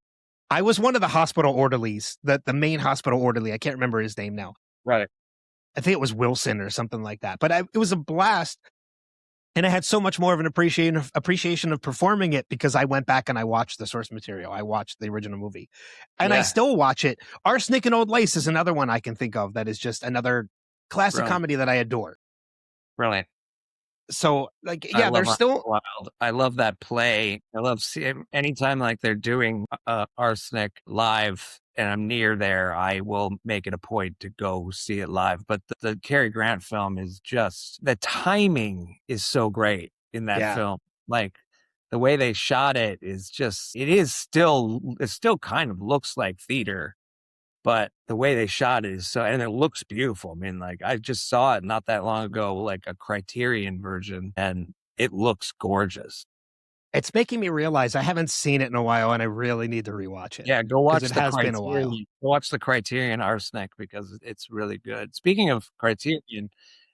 I was one of the hospital orderlies, the main hospital orderly. I can't remember his name now. Right. I think it was Wilson or something like that. But it was a blast. And I had so much more of an appreciation of performing it because I went back and I watched the source material. I watched the original movie. And I still watch it. Arsenic and Old Lace is another one I can think of that is just another classic comedy that I adore. Brilliant. So, there's still wild. I love that play. I love seeing anytime like they're doing Arsenic live and I'm near there, I will make it a point to go see it live. But the Cary Grant film is just, the timing is so great in that film. Like the way they shot it is just, it still kind of looks like theater. But the way they shot it is and it looks beautiful. I mean, like I just saw it not that long ago, like a Criterion version, and it looks gorgeous. It's making me realize I haven't seen it in a while and I really need to rewatch it. Yeah, go watch it. Has been a while. Go watch the Criterion Arsenic because it's really good. Speaking of Criterion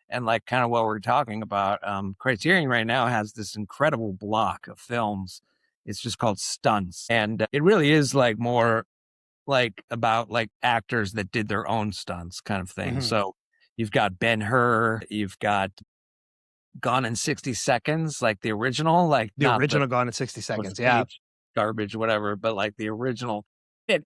and like kind of what we're talking about, Criterion right now has this incredible block of films. It's just called Stunts. And it really is like more like about like actors that did their own stunts kind of thing. Mm-hmm. So you've got Ben-Hur, you've got Gone in 60 Seconds, like the original, like the original Gone in 60 Seconds. Yeah. Garbage, whatever. But like the original, I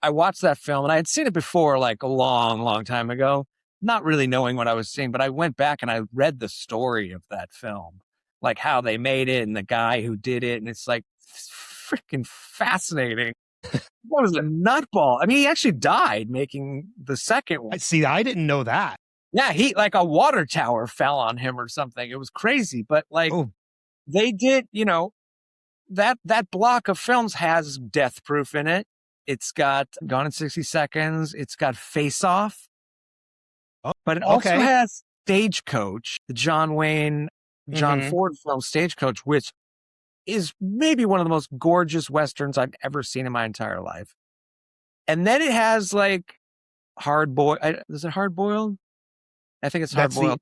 watched that film and I had seen it before, like a long, long time ago, not really knowing what I was seeing, but I went back and I read the story of that film, like how they made it and the guy who did it. And it's like freaking fascinating. What was a nutball? I mean, he actually died making the second one. See, I didn't know that. Yeah, he like a water tower fell on him or something. It was crazy, but like they did, that block of films has Death Proof in it. It's got Gone in 60 Seconds. It's got Face Off. Oh, but it also has Stagecoach, the John Ford film Stagecoach, which is maybe one of the most gorgeous Westerns I've ever seen in my entire life. And then it has like Hard Boiled. Is it Hard Boiled? I think it's Hard Boiled.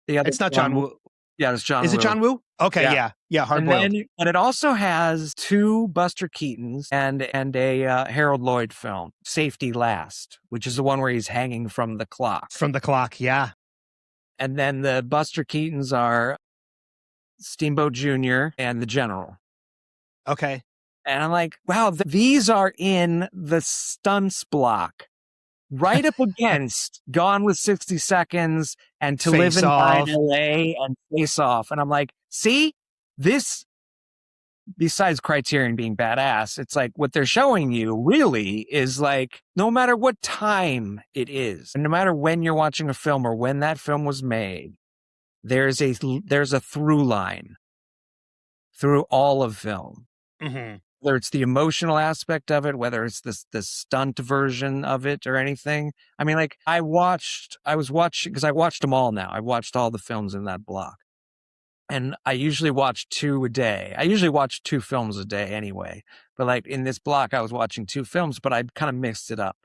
It's not John Woo. Yeah, it's John Woo. Is it John Woo? Okay, yeah, Hard Boiled. And it also has 2 Buster Keatons and a Harold Lloyd film, Safety Last, which is the one where he's hanging from the clock. From the clock, yeah. And then the Buster Keatons are Steamboat Jr. and the General. Okay. And I'm like, wow, these are in the stunts block. Right up against Gone with 60 Seconds and To Live and Die in LA and Face Off. And I'm like, see, this, besides Criterion being badass, it's like what they're showing you really is like, no matter what time it is, and no matter when you're watching a film or when that film was made, there's a through line through all of film. Mm-hmm. Whether it's the emotional aspect of it, whether it's the stunt version of it or anything. I mean, like I watched them all now. I watched all the films in that block. And I usually watch 2 a day. I usually watch 2 films a day anyway. But like in this block, I was watching 2 films, but I kind of mixed it up.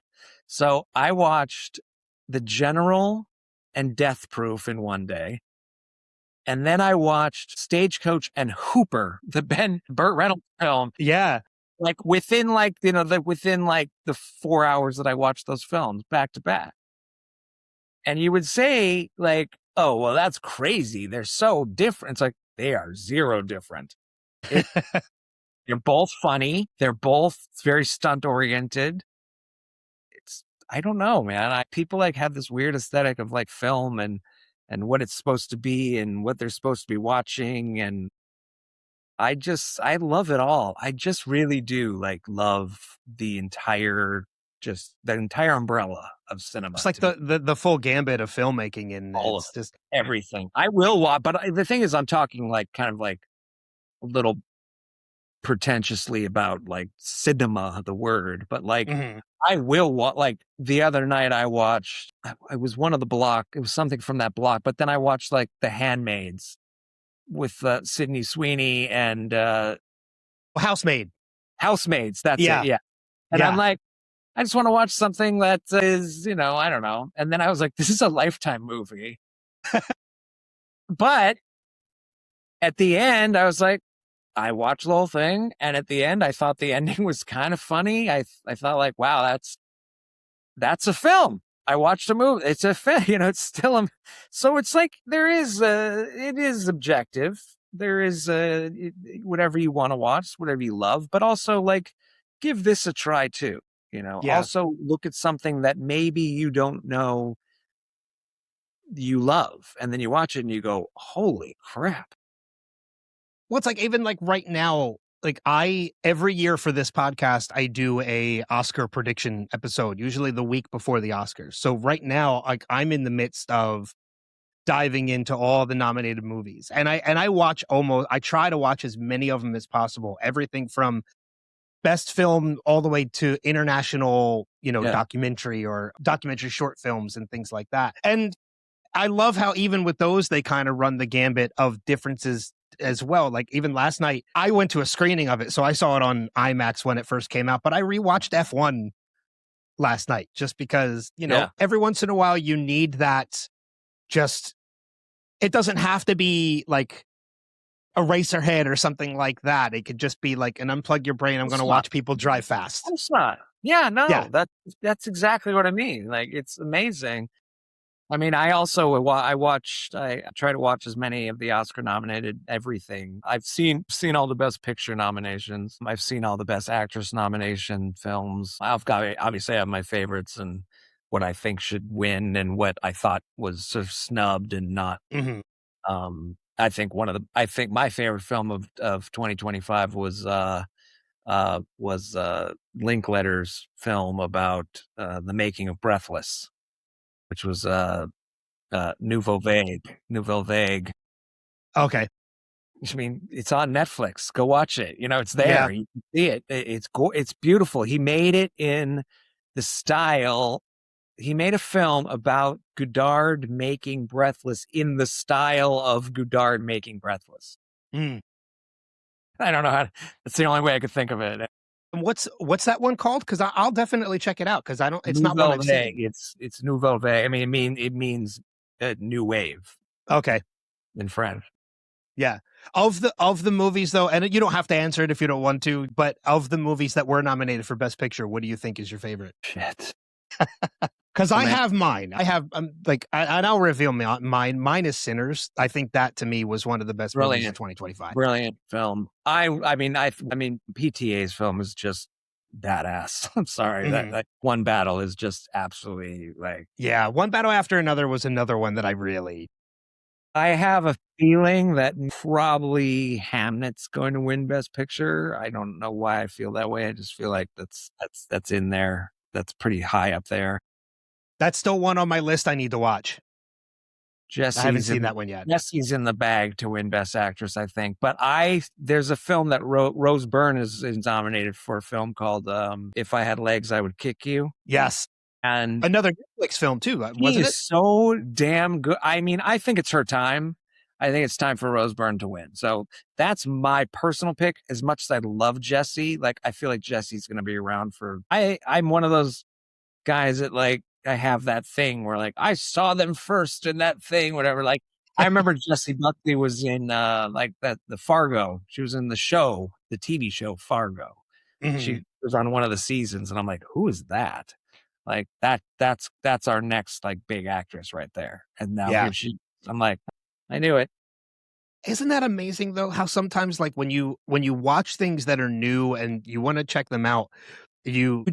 So I watched The General and Death Proof in one day. And then I watched Stagecoach and Hooper, the Burt Reynolds film. Yeah. Like within the 4 hours that I watched those films back to back. And you would say like, oh, well, that's crazy. They're so different. It's like, they are zero different. They're both funny. They're both very stunt oriented. I don't know, man. People like have this weird aesthetic of like film and what it's supposed to be and what they're supposed to be watching. And I love it all. I just really do like love the entire umbrella of cinema. It's like the full gambit of filmmaking and all it's of it. just Everything. I will watch, but the thing is, I'm talking like kind of like a little pretentiously about like cinema, the word, but like I will watch. Like the other night, I watched. I was one of the block. It was something from that block, but then I watched like The Handmaids with Sydney Sweeney and Housemaids. That's it. Yeah, and Yeah. I'm like, I just want to watch something that is, I don't know. And then I was like, this is a Lifetime movie. But at the end, I was like, I watched the whole thing. And at the end, I thought the ending was kind of funny. I thought like, wow, that's a film. I watched a movie. It's a film, it's still, so it's like, it is objective. There is whatever you want to watch, whatever you love, but also like, give this a try too. Yeah. Also look at something that maybe you don't know you love. And then you watch it and you go, holy crap. Well, it's like even like right now, like every year for this podcast, I do a Oscar prediction episode, usually the week before the Oscars. So right now, like I'm in the midst of diving into all the nominated movies. And I try to watch as many of them as possible. Everything from best film all the way to international, documentary or documentary short films and things like that. And I love how even with those, they kind of run the gambit of differences as well. Like even last night, I went to a screening of it. So I saw it on IMAX when it first came out, but I rewatched F1 last night just because, every once in a while you need that it doesn't have to be like Eraserhead or something like that. It could just be like an unplug your brain. I'm going to watch people drive fast. It's not. Yeah, no, that's exactly what I mean. Like, it's amazing. I mean, I try to watch as many of the Oscar nominated everything. I've seen all the best picture nominations. I've seen all the best actress nomination films. Obviously I have my favorites and what I think should win and what I thought was sort of snubbed and not. I think my favorite film of 2025 was Linkletter's film about the making of Breathless, which was Nouveau Vague. Okay. I mean, it's on Netflix. Go watch it. It's there. Yeah. You can see it. It's beautiful. He made it in the style. He made a film about Godard making Breathless in the style of Godard making Breathless. I don't know how. That's the only way I could think of it. What's that one called? Because I'll definitely check it out. Because it's not one I've seen. It's Nouveau Vague. I mean, it means new wave. Okay, in French. Yeah. Of the movies though, and you don't have to answer it if you don't want to, but of the movies that were nominated for Best Picture, what do you think is your favorite? Shit. Because I have mine. I have and I'll reveal mine. Mine is Sinners. I think that to me was one of the best movies of 2025. Brilliant film. I mean, PTA's film is just badass. I'm sorry. That One Battle is just absolutely like. Yeah, One Battle After Another was another one that I have a feeling that probably Hamnet's going to win Best Picture. I don't know why I feel that way. I just feel like that's in there. That's pretty high up there. That's still one on my list I need to watch. I haven't seen that one yet. Jesse's in the bag to win Best Actress, I think. But there's a film that Rose Byrne is nominated for, a film called If I Had Legs, I Would Kick You. Yes. And another Netflix film too, wasn't it? So damn good. I mean, I think it's her time. I think it's time for Rose Byrne to win. So that's my personal pick. As much as I love Jesse, like I feel like Jesse's going to be around for. I'm one of those guys that like I have that thing where like I saw them first in that thing, whatever. Like I remember Jessie Buckley was in like the Fargo. She was in the show, the TV show Fargo. She was on one of the seasons, and I'm like, who is that? Like that's our next like big actress right there. And now Yeah. here I'm like, I knew it. Isn't that amazing though? How sometimes like when you watch things that are new and you want to check them out, you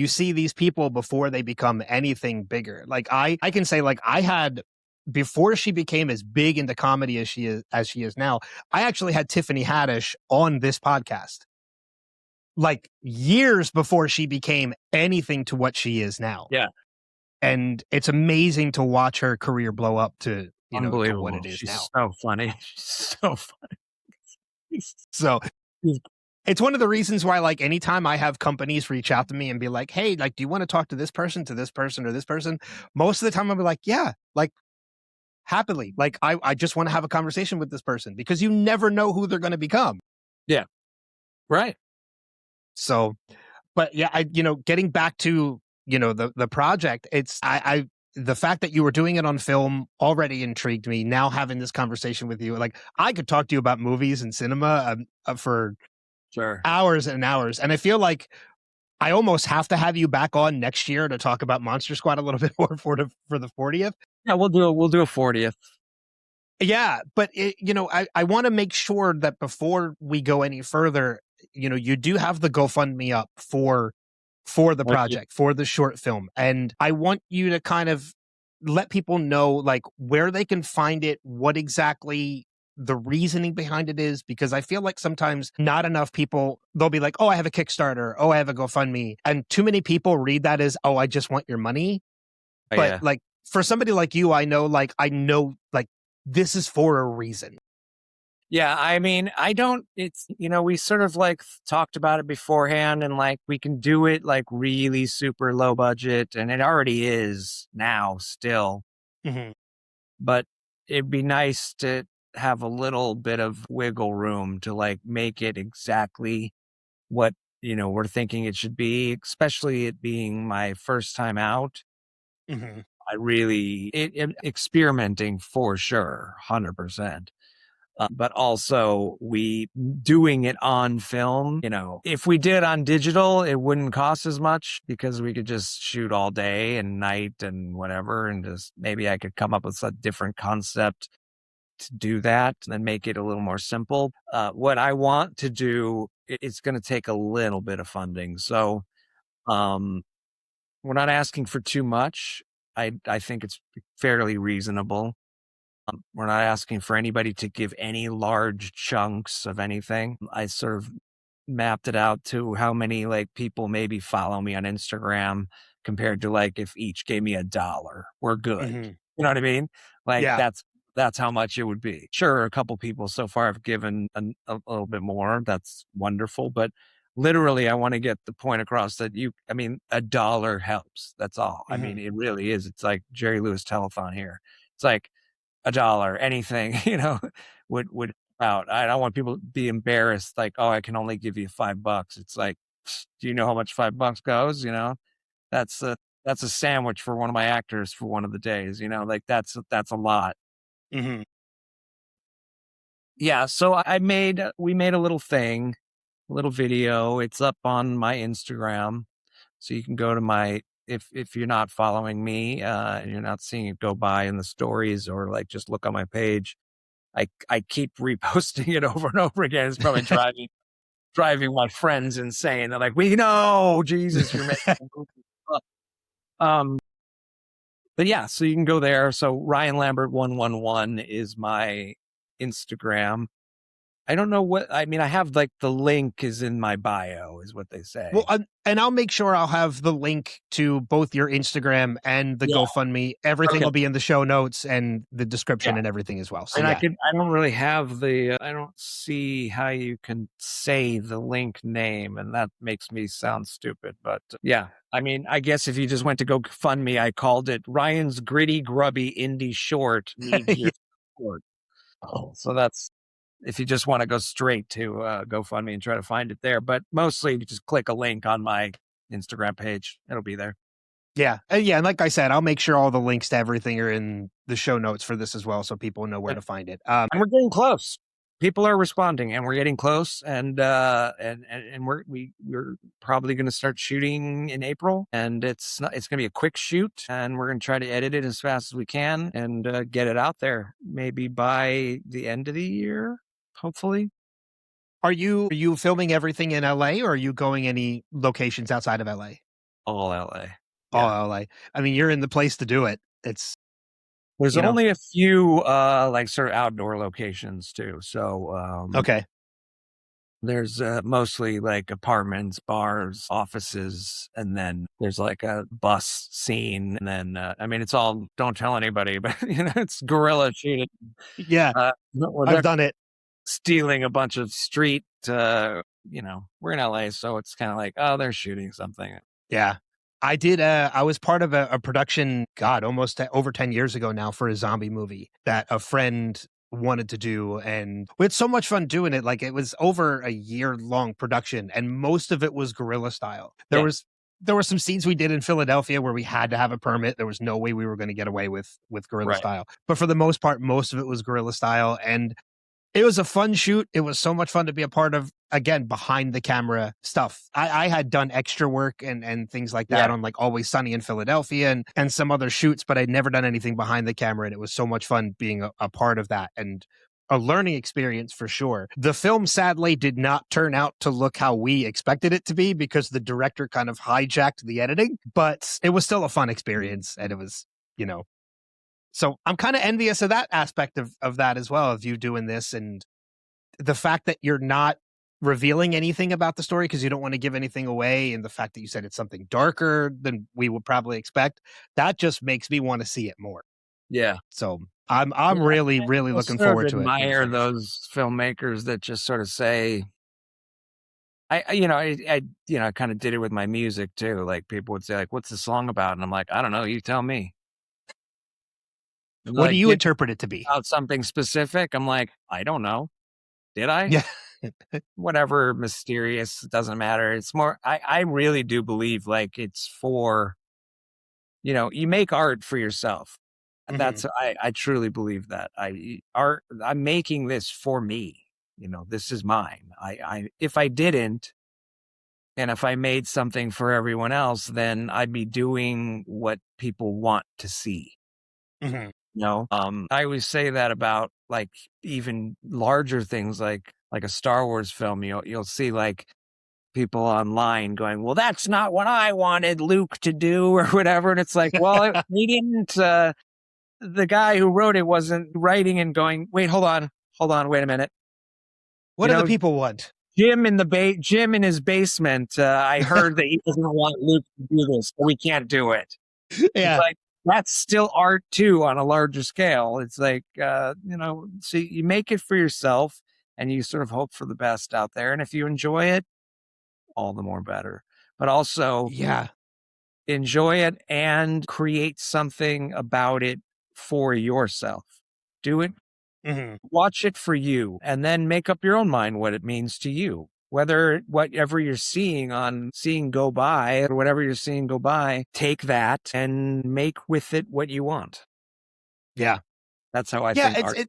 see these people before they become anything bigger. Like I can say like I had, before she became as big into comedy as she is now, I actually had Tiffany Haddish on this podcast. Like years before she became anything to what she is now. Yeah. And it's amazing to watch her career blow up to, you know, to what it is She's now. so funny. She's so funny. So it's one of the reasons why, like, anytime I have companies reach out to me and be like, hey, like, do you want to talk to this person, or this person? Most of the time I'll be like, yeah, like, happily. Like, I just want to have a conversation with this person, because you never know who they're going to become. Yeah. Right. So, but yeah, getting back to, the project, it's, the fact that you were doing it on film already intrigued me. Now having this conversation with you, like, I could talk to you about movies and cinema for hours and hours. And I feel like I almost have to have you back on next year to talk about MonsterSquad a little bit more for the 40th. Yeah, we'll do a 40th. Yeah, but I want to make sure that before we go any further, you do have the GoFundMe up for the project, for the short film. And I want you to kind of let people know, like, where they can find it, what exactly the reasoning behind it is, because I feel like sometimes not enough people, they'll be like, oh, I have a Kickstarter, oh, I have a GoFundMe. And too many people read that as, oh, I just want your money. But like, for somebody like you, I know this is for a reason. Yeah, I mean, it's, we sort of like talked about it beforehand, and like we can do it like really super low budget, and it already is now still. Mm-hmm. But it'd be nice to have a little bit of wiggle room to like make it exactly what, we're thinking it should be, especially it being my first time out. Mm-hmm. I really, experimenting for sure, 100%. But also we doing it on film, if we did on digital, it wouldn't cost as much, because we could just shoot all day and night and whatever. And just maybe I could come up with a different concept to do that and then make it a little more simple. What I want to do, it's going to take a little bit of funding. So we're not asking for too much. I think it's fairly reasonable. We're not asking for anybody to give any large chunks of anything. I sort of mapped it out to how many like people maybe follow me on Instagram, compared to like if each gave me $1, we're good. Mm-hmm. You know what I mean? Like yeah. that's how much it would be. Sure, a couple people so far have given a little bit more. That's wonderful. But literally, I want to get the point across that $1 helps. That's all. Mm-hmm. I mean, it really is. It's like Jerry Lewis telethon here. It's like $1, anything, would out. I don't want people to be embarrassed. Like, oh, I can only give you $5. It's like, do you know how much $5 goes? That's a sandwich for one of my actors for one of the days, like that's a lot. Mm-hmm. Yeah. So we made a little thing, a little video. It's up on my Instagram. So you can go to if you're not following me, and you're not seeing it go by in the stories, or like just look on my page. I keep reposting it over and over again. It's probably driving my friends insane. They're like, we know, Jesus, you're making but yeah, so you can go there. So Ryan Lambert 111 is my Instagram. I don't know I have like the link is in my bio is what they say. Well, and I'll make sure I'll have the link to both your Instagram and the GoFundMe. Everything will be in the show notes and the description and everything as well. So and I don't really have I don't see how you can say the link name, and that makes me sound stupid. But yeah, I guess if you just went to GoFundMe, I called it Ryan's Gritty Grubby Indie Short Needs Your Support. So that's, if you just want to go straight to GoFundMe and try to find it there. But mostly you just click a link on my Instagram page. It'll be there. Yeah. And like I said, I'll make sure all the links to everything are in the show notes for this as well, so people know where to find it. And we're getting close. People are responding, and we're getting close. And we're probably going to start shooting in April, and it's going to be a quick shoot, and we're going to try to edit it as fast as we can and get it out there maybe by the end of the year, hopefully. Are you filming everything in LA, or are you going any locations outside of LA? All LA. All LA. I mean, you're in the place to do it. There's only a few like sort of outdoor locations too. So okay. There's mostly like apartments, bars, offices, and then there's like a bus scene. And then I mean, it's all don't tell anybody, but it's guerrilla shooting. Yeah, I've done it. Stealing a bunch of street. We're in LA, so it's kind of like, oh, they're shooting something. Yeah. I did. I was part of a production, almost over 10 years ago now, for a zombie movie that a friend wanted to do. And we had so much fun doing it. Like, it was over a year-long production, and most of it was guerrilla style. There were some scenes we did in Philadelphia where we had to have a permit. There was no way we were going to get away with guerrilla style. But for the most part, most of it was guerrilla style. And it was a fun shoot. It was so much fun to be a part of, again, behind the camera stuff. I had done extra work and things like that on like Always Sunny in Philadelphia and some other shoots, but I'd never done anything behind the camera. And it was so much fun being a part of that, and a learning experience for sure. The film sadly did not turn out to look how we expected it to be because the director kind of hijacked the editing, but it was still a fun experience. And it was, so I'm kind of envious of that aspect of that as well, of you doing this, and the fact that you're not revealing anything about the story because you don't want to give anything away, and the fact that you said it's something darker than we would probably expect, that just makes me want to see it more. Yeah. So I'm really looking forward to it. I admire those filmmakers that just sort of say, I kind of did it with my music too. Like, people would say, like, what's the song about? And I'm like, I don't know, you tell me. What do you interpret it to be? About something specific? I'm like, I don't know. Did I? Yeah. Whatever, mysterious, it doesn't matter. It's more, I really do believe like it's for, you make art for yourself. And that's, I truly believe that. I'm making this for me. This is mine. If I didn't, and if I made something for everyone else, then I'd be doing what people want to see. Mm-hmm. I always say that about like even larger things like a Star Wars film. You'll see like people online going, well, that's not what I wanted Luke to do or whatever. And it's like, well, he didn't, the guy who wrote it wasn't writing and going, wait, hold on, wait a minute. What do the people want? Jim in his basement. I heard that he doesn't want Luke to do this, so we can't do it. Yeah. It's like, that's still art too on a larger scale. It's like, so you make it for yourself and you sort of hope for the best out there. And if you enjoy it, all the more better. But also enjoy it and create something about it for yourself. Do it. Mm-hmm. Watch it for you, and then make up your own mind what it means to you. Whatever you're seeing go by, or whatever you're seeing go by, take that and make with it what you want. Yeah. That's how I think art.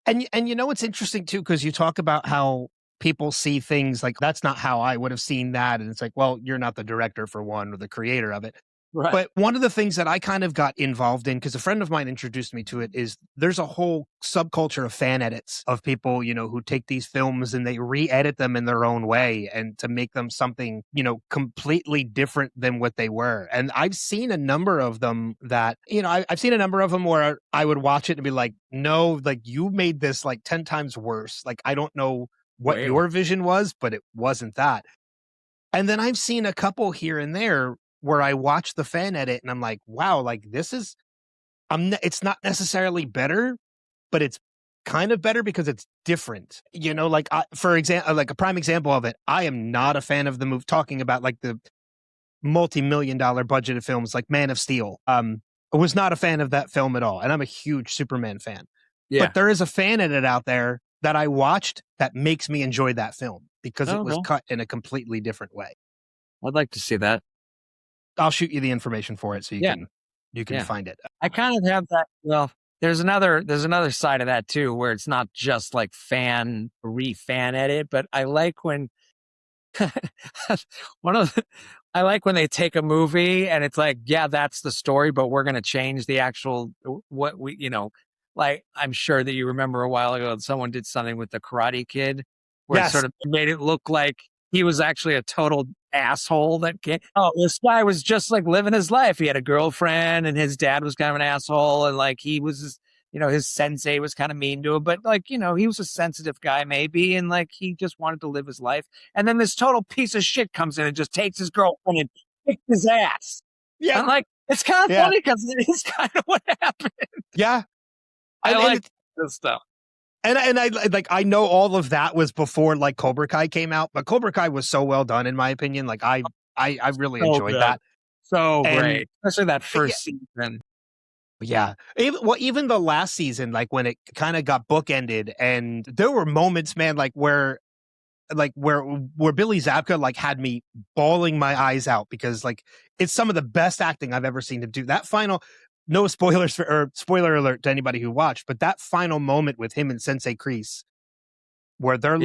And it's interesting too, because you talk about how people see things like, that's not how I would have seen that. And it's like, well, you're not the director for one, or the creator of it. Right. But one of the things that I kind of got involved in, because a friend of mine introduced me to it, is there's a whole subculture of fan edits of people, who take these films and they re-edit them in their own way and to make them something, completely different than what they were. And I've seen a number of them that, I've seen a number of them where I would watch it and be like, no, like, you made this like 10 times worse. Like, I don't know what your vision was, but it wasn't that. And then I've seen a couple here and there where I watch the fan edit and I'm like, wow, like, this is, it's not necessarily better, but it's kind of better because it's different. For example, like a prime example of it, I am not a fan of the movie, talking about like the multi-million-dollar budgeted films like Man of Steel. I was not a fan of that film at all. And I'm a huge Superman fan. Yeah. But there is a fan edit out there that I watched that makes me enjoy that film because it was cut in a completely different way. I'd like to see that. I'll shoot you the information for it so Yeah. you can find it. I kind of have that. Well, there's another side of that too, where it's not just like fan edit, but I like when I like when they take a movie and it's like, yeah, that's the story, but we're going to change the actual, what we, like, I'm sure that you remember a while ago, someone did something with the Karate Kid where it Yes. sort of made it look like he was actually a total asshole that came. Oh, this guy was just like living his life. He had a girlfriend and his dad was kind of an asshole. And like, he was, his sensei was kind of mean to him, but like, he was a sensitive guy maybe. And like, he just wanted to live his life. And then this total piece of shit comes in and just takes his girlfriend and kicks his ass. Yeah. I'm like, it's kind of funny because it is kind of what happened. Yeah. I like this stuff. And I know all of that was before like Cobra Kai came out, but Cobra Kai was so well done in my opinion. Like I really enjoyed that. So great, especially that first season. Yeah. Even the last season, like when it kind of got bookended, and there were moments, man, where Billy Zabka like had me bawling my eyes out because like it's some of the best acting I've ever seen him do. That final, no spoilers or spoiler alert to anybody who watched, but that final moment with him and Sensei Kreese, where they're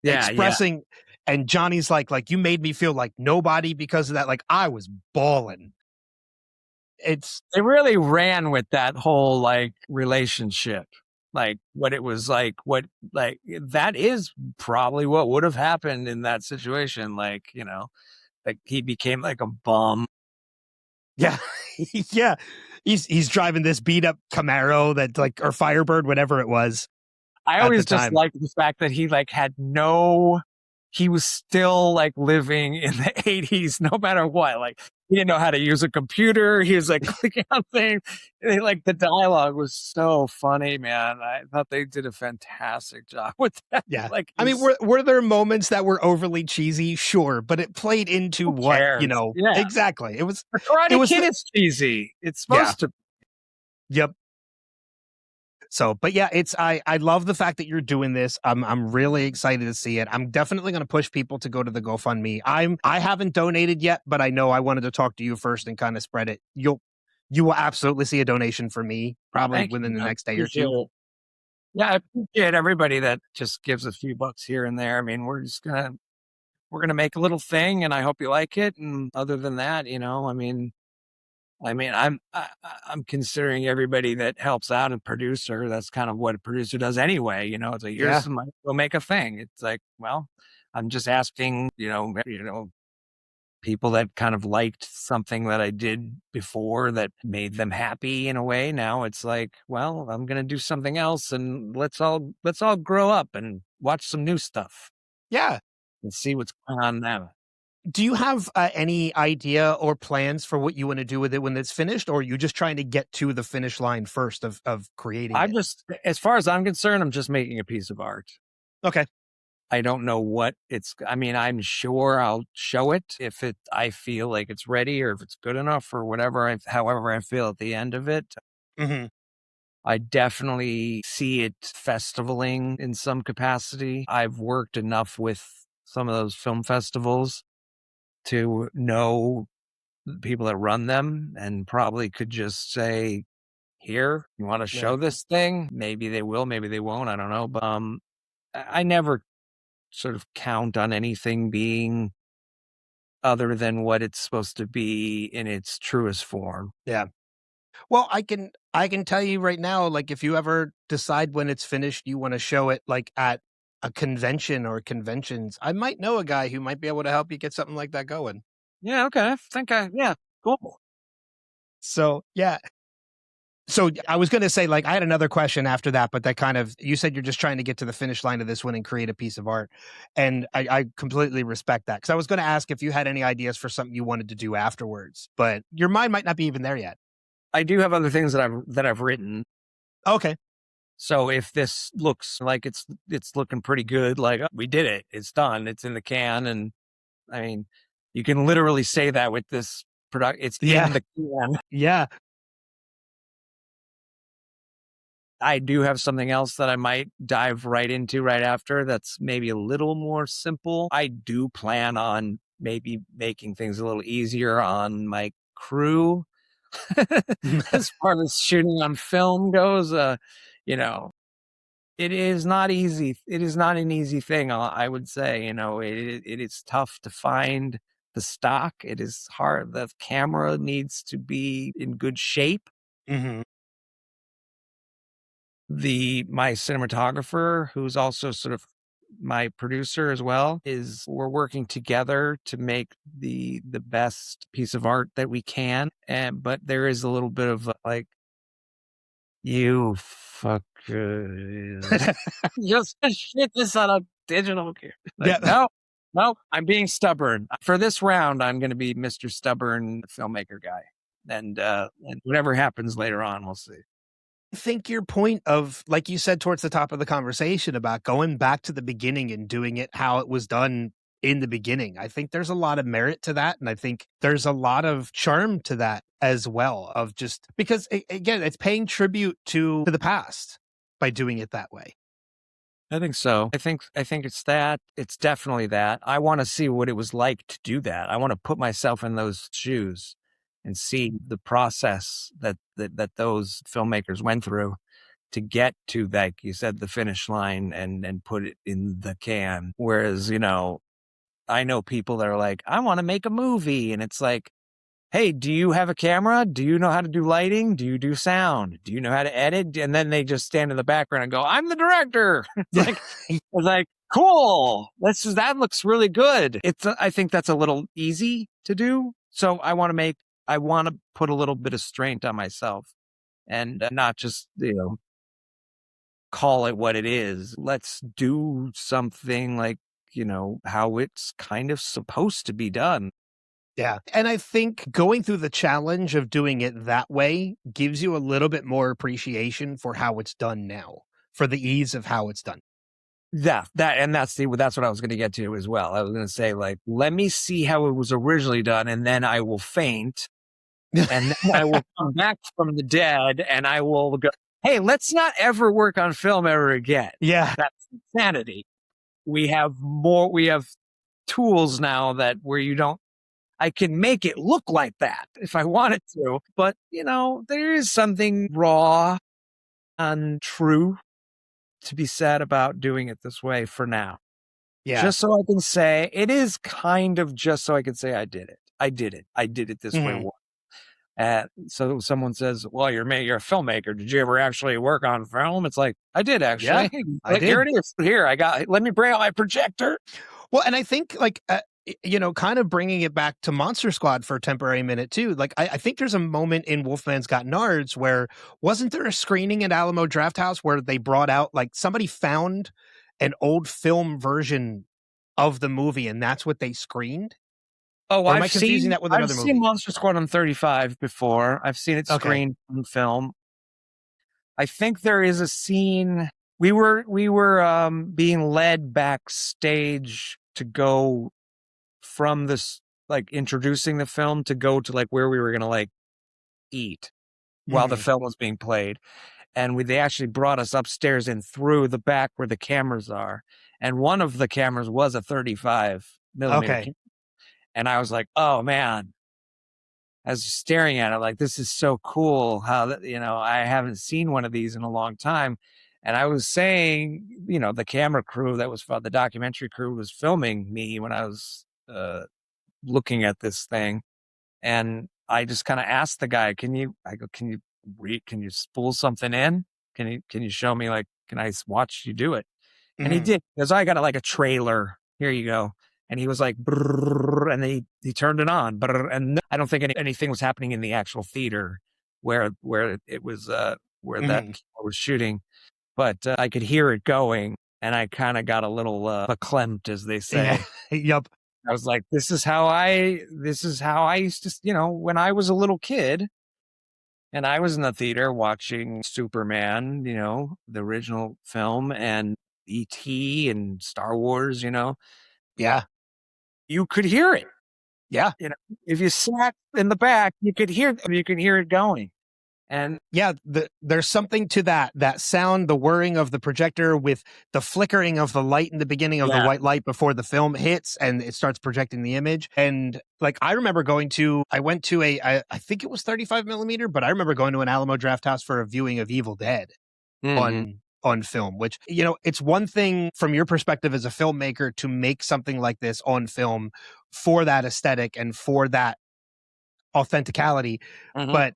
expressing, and Johnny's like, you made me feel like nobody because of that. Like I was bawling. They really ran with that whole like relationship, like what it was like, that is probably what would have happened in that situation. Like, like he became like a bum. Yeah. Yeah. He's driving this beat up Camaro that like, or Firebird, whatever it was. I always just liked the fact that he like he was still like living in the 80s, no matter what. Like he didn't know how to use a computer. He was like clicking on things. Like the dialogue was so funny, man. I thought they did a fantastic job with that. Yeah. Like, I mean, were there moments that were overly cheesy? Sure. But it played into what, Yeah. Exactly. It was, the Karate Kid is cheesy. It's supposed to. Yep. So, but yeah, I love the fact that you're doing this. I'm really excited to see it. I'm definitely going to push people to go to the GoFundMe. I haven't donated yet, but I know I wanted to talk to you first and kind of spread it. You will absolutely see a donation for me probably within the next day or two. Yeah, I appreciate everybody that just gives a few bucks here and there. I mean, we're gonna make a little thing, and I hope you like it. And other than that, I'm considering everybody that helps out a producer. That's kind of what a producer does anyway. It's like, here's some money, we'll make a thing. It's like, well, I'm just asking, people that kind of liked something that I did before that made them happy in a way. Now it's like, well, I'm going to do something else, and let's all grow up and watch some new stuff. Yeah. And see what's going on now. Do you have any idea or plans for what you want to do with it when it's finished, or are you just trying to get to the finish line first of creating it? As far as I'm concerned, I'm just making a piece of art. Okay. I don't know what I'm sure I'll show it if I feel like it's ready or if it's good enough or whatever, however I feel at the end of it. Mm-hmm. I definitely see it festivaling in some capacity. I've worked enough with some of those film festivals to know people that run them and probably could just say, here, you want to show this thing? Maybe they will, maybe they won't. I don't know. But I never sort of count on anything being other than what it's supposed to be in its truest form. Yeah. Well, I can tell you right now, like if you ever decide when it's finished, you want to show it like at a convention or conventions, I might know a guy who might be able to help you get something like that going. Yeah. Okay. Cool. So, yeah. So I was going to say, like, I had another question after that, but that kind of, you said you're just trying to get to the finish line of this one and create a piece of art. And I completely respect that. Cause I was going to ask if you had any ideas for something you wanted to do afterwards, but your mind might not be even there yet. I do have other things that I've written. Okay. So if this looks like it's looking pretty good, like we did it, it's done, it's in the can. And I mean, you can literally say that with this product. It's in the can. Yeah. I do have something else that I might dive right into right after. That's maybe a little more simple. I do plan on maybe making things a little easier on my crew as far as shooting on film goes. You know, it is not easy. It is not an easy thing. I would say, you know, it is tough to find the stock. It is hard. The camera needs to be in good shape. Mm-hmm. My cinematographer, who's also sort of my producer as well, we're working together to make the best piece of art that we can. But there is a little bit of like, you fucker, just shit this on a digital camera. Like, Yeah. no, I'm being stubborn. For this round, I'm going to be Mr. Stubborn filmmaker guy. And whatever happens later on, we'll see. I think your point of, like you said towards the top of the conversation about going back to the beginning and doing it how it was done in the beginning, I think there's a lot of merit to that. And I think there's a lot of charm to that as well, of just because, again, it's paying tribute to the past by doing it that way. I think so. I think it's that. It's definitely that. I want to see what it was like to do that. I want to put myself in those shoes and see the process that those filmmakers went through to get to, like you said, the finish line and put it in the can. Whereas, you know, I know people that are like, I want to make a movie. And it's like, hey, do you have a camera? Do you know how to do lighting? Do you do sound? Do you know how to edit? And then they just stand in the background and go, I'm the director. It's like, cool. That looks really good. I think that's a little easy to do. So I want to put a little bit of strain on myself and not just, you know, call it what it is. Let's do something like, you know, how it's kind of supposed to be done. Yeah. And I think going through the challenge of doing it that way gives you a little bit more appreciation for how it's done now, for the ease of how it's done. Yeah, that's what I was going to get to as well. I was going to say, like, let me see how it was originally done, and then I will faint, and then I will come back from the dead, and I will go, hey, let's not ever work on film ever again. Yeah. That's insanity. We have tools now I can make it look like that if I wanted to, but, you know, there is something raw and true to be said about doing it this way for now. Yeah. Just so I can say, it is kind of just so I can say I did it. I did it this way. So someone says, well, you're a filmmaker. Did you ever actually work on film? It's like, I did actually. Yeah, I did. Here it is. Here, let me bring out my projector. Well, and I think like, you know, kind of bringing it back to MonsterSquad for a temporary minute too. Like, I think there's a moment in Wolfman's Got Nards where wasn't there a screening at Alamo Drafthouse where they brought out, like, somebody found an old film version of the movie and that's what they screened? Oh, I've seen that with another movie? I've seen MonsterSquad on 35 before. I've seen it screened on film. I think there is a scene. We were being led backstage to go from this, like, introducing the film to go to, like, where we were going to, like, eat while the film was being played. And they actually brought us upstairs and through the back where the cameras are. And one of the cameras was a 35 millimeter. Okay. And I was like, oh man, I was staring at it like, this is so cool how, you know, I haven't seen one of these in a long time. And I was saying, you know, the camera crew the documentary crew was filming me when I was looking at this thing. And I just kind of asked the guy, can you spool something in? Can you show me, like, can I watch you do it? And he did, because I got a trailer. Here you go. And he was like, brrr, and he turned it on. Brrr, and I don't think anything was happening in the actual theater where it was, where that was shooting. But I could hear it going, and I kind of got a little verklempt, as they say. Yeah. Yup. I was like, this is how I used to, you know, when I was a little kid and I was in the theater watching Superman, you know, the original film, and E.T. and Star Wars, you know. Yeah. You could hear it. Yeah. You know, if you sat in the back, you could hear it going. And yeah, there's something to that sound, the whirring of the projector with the flickering of the light in the beginning of the white light before the film hits and it starts projecting the image. And like, I remember I went to I think it was 35 millimeter, but I remember going to an Alamo Draft House for a viewing of Evil Dead on film, which, you know, it's one thing from your perspective as a filmmaker to make something like this on film for that aesthetic and for that authenticality. But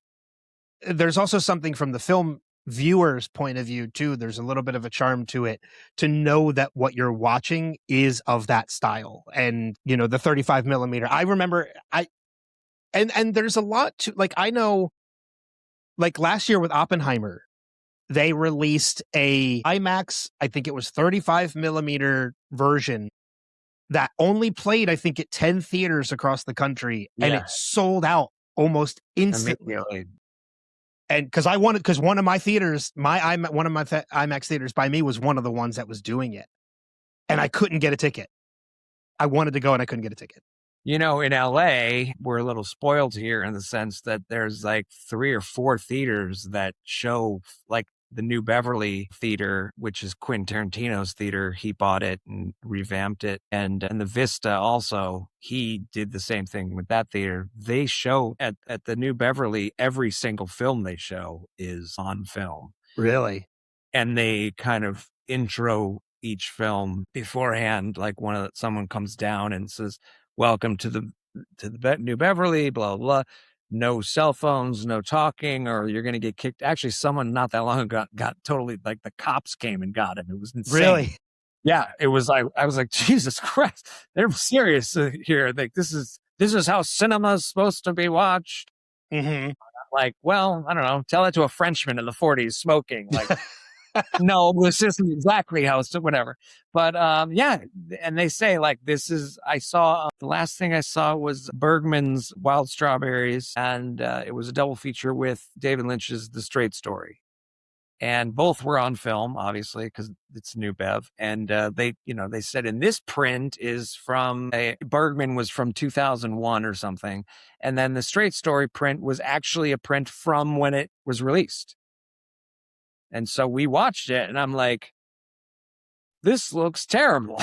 there's also something from the film viewer's point of view too. There's a little bit of a charm to it to know that what you're watching is of that style. And, you know, the 35 millimeter, I remember and there's a lot to, like, I know, like last year with Oppenheimer, they released a IMAX, I think it was 35 millimeter version that only played, I think, at 10 theaters across the country, and it sold out almost instantly. And because one of my theaters, one of my IMAX theaters by me was one of the ones that was doing it, and I couldn't get a ticket. I wanted to go and I couldn't get a ticket. You know, in LA, we're a little spoiled here in the sense that there's like 3 or 4 theaters that show, like the New Beverly Theater, which is Quentin Tarantino's theater. He bought it and revamped it. And the Vista also, he did the same thing with that theater. They show at the New Beverly, every single film they show is on film. Really? And they kind of intro each film beforehand, like someone comes down and says, "Welcome to the New Beverly, blah, blah, blah. No cell phones, no talking, or you're going to get kicked." Actually, someone not that long ago got totally, like, the cops came and got him. It was insane. Really? Yeah. It was like, I was like, Jesus Christ, they're serious here. Like, this is how cinema is supposed to be watched. Like, well, I don't know. Tell that to a Frenchman in the 40s smoking. Like, no, this isn't exactly how it's whatever. But yeah, and they say, like, this is, I saw, the last thing I saw was Bergman's Wild Strawberries, and it was a double feature with David Lynch's The Straight Story. And both were on film, obviously, because it's New Bev. And they said, in this print is from Bergman was from 2001 or something. And then the Straight Story print was actually a print from when it was released. And so we watched it, and I'm like, this looks terrible.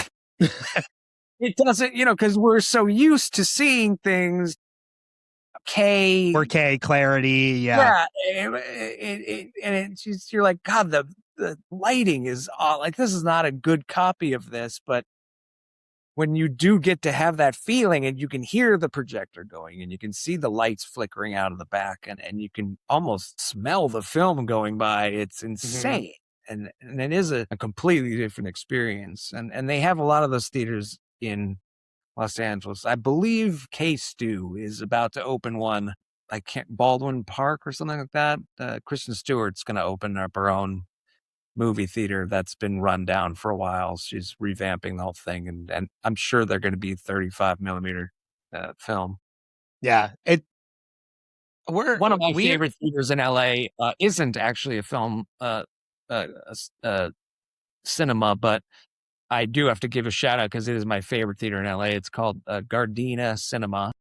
It doesn't, because we're so used to seeing things 4K clarity. Yeah. And it's just, you're like, God, the lighting is like, this is not a good copy of this. But when you do get to have that feeling, and you can hear the projector going, and you can see the lights flickering out of the back, and you can almost smell the film going by, it's insane. And it is a completely different experience. And they have a lot of those theaters in Los Angeles. I believe K-Stew is about to open one. Baldwin Park or something like that. Kristen Stewart's going to open up her own movie theater that's been run down for a while. She's revamping the whole thing, and I'm sure they're going to be 35 millimeter film. Yeah. One of my favorite theaters in LA isn't actually a film cinema, but I do have to give a shout out because it is my favorite theater in LA. It's called Gardena Cinema.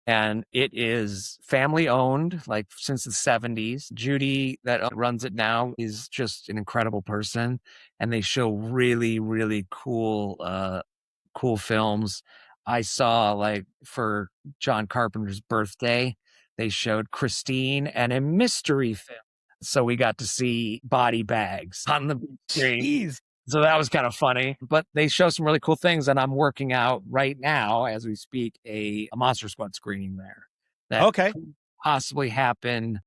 And it is family owned, like since the 70s. Judy, that runs it now, is just an incredible person. And they show really, really cool films. I saw, like, for John Carpenter's birthday, they showed Christine and a mystery film. So we got to see Body Bags on the screen. Jeez. So that was kind of funny, but they show some really cool things. And I'm working out right now, as we speak, a MonsterSquad screening there. That could possibly happen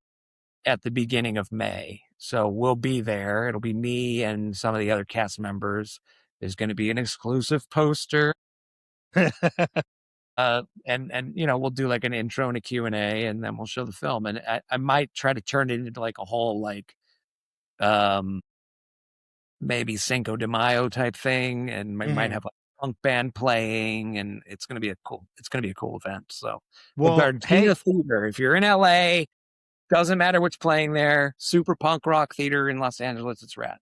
at the beginning of May. So we'll be there. It'll be me and some of the other cast members. There's going to be an exclusive poster. And we'll do like an intro and a Q&A, and then we'll show the film. And I might try to turn it into like a whole, like, maybe Cinco de Mayo type thing, and we might have a punk band playing, and it's going to be a cool event. So, Gardena Theater, if you're in LA, doesn't matter what's playing there, super punk rock theater in Los Angeles, it's rad.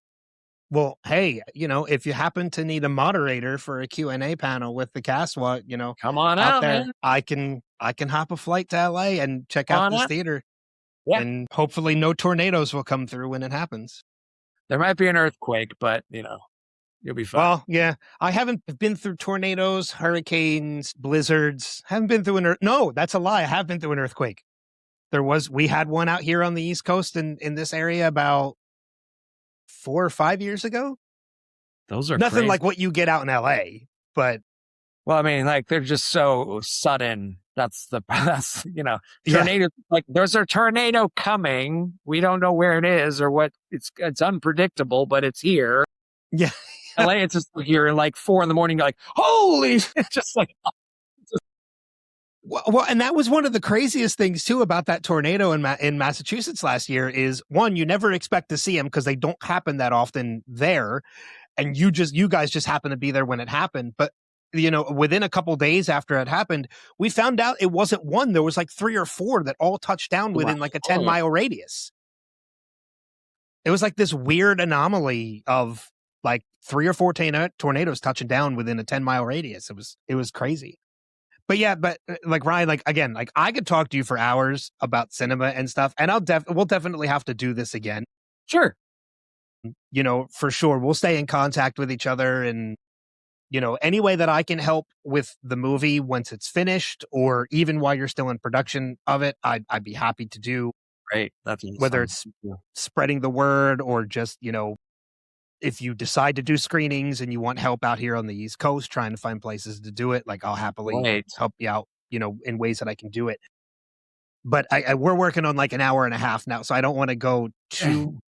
Well, hey, if you happen to need a moderator for a Q&A panel with the cast, come on out there, man. I can hop a flight to LA and check out this theater. Yeah. And hopefully no tornadoes will come through when it happens. There might be an earthquake, but you'll be fine. Well, yeah, I haven't been through tornadoes, hurricanes, blizzards. Haven't been through no, that's a lie. I have been through an earthquake. We had one out here on the East Coast in this area about 4 or 5 years ago. Those are nothing crazy. like what you get out in LA, but well, I mean, like they're just so sudden. That's tornadoes. Yeah. Like there's a tornado coming. We don't know where it is or what. It's unpredictable, but it's here. Yeah. LA, it's just like you're like 4 a.m. You're like, holy! It's just like. Well, and that was one of the craziest things too about that tornado in Massachusetts last year is one, you never expect to see them because they don't happen that often there, and you guys just happen to be there when it happened. But within a couple days after it happened, we found out it wasn't one. There was like 3 or 4 that all touched down within like a 10-mile radius. It was like this weird anomaly of like 3 or 4 tornadoes touching down within a 10-mile radius. It was crazy. But yeah, like Ryan, like again, like I could talk to you for hours about cinema and stuff, and we'll definitely have to do this again. Sure. For sure. We'll stay in contact with each other, and any way that I can help with the movie once it's finished, or even while you're still in production of it, I'd be happy to do. Great. That's whether it's spreading the word or just, if you decide to do screenings and you want help out here on the East Coast, trying to find places to do it, like I'll happily help you out, in ways that I can do it. But we're working on like an hour and a half now, so I don't want to go too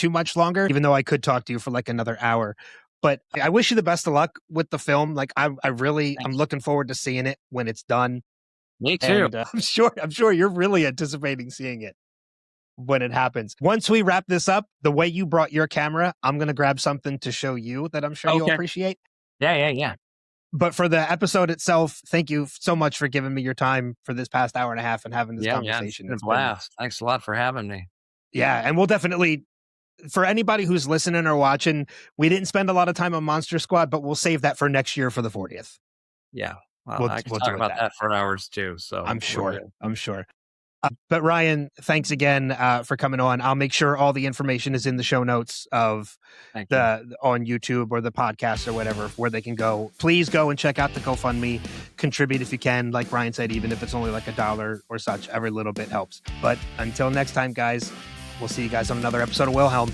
much longer, even though I could talk to you for like another hour. But I wish you the best of luck with the film. Like I'm looking forward to seeing it when it's done. Me too. And, I'm sure you're really anticipating seeing it when it happens. Once we wrap this up, the way you brought your camera, I'm going to grab something to show you that I'm sure you'll appreciate. Yeah. But for the episode itself, thank you so much for giving me your time for this past hour and a half and having this conversation. It's been a blast. Thanks a lot for having me. Yeah. And we'll definitely, for anybody who's listening or watching, we didn't spend a lot of time on MonsterSquad, but we'll save that for next year for the 40th. Yeah. Well, I can talk about that for hours too. So I'm sure. But Ryan, thanks again for coming on. I'll make sure all the information is in the show notes of on YouTube or the podcast or whatever, where they can go. Please go and check out the GoFundMe. Contribute if you can. Like Ryan said, even if it's only like $1 or such, every little bit helps. But until next time, guys, we'll see you guys on another episode of Wilhelm.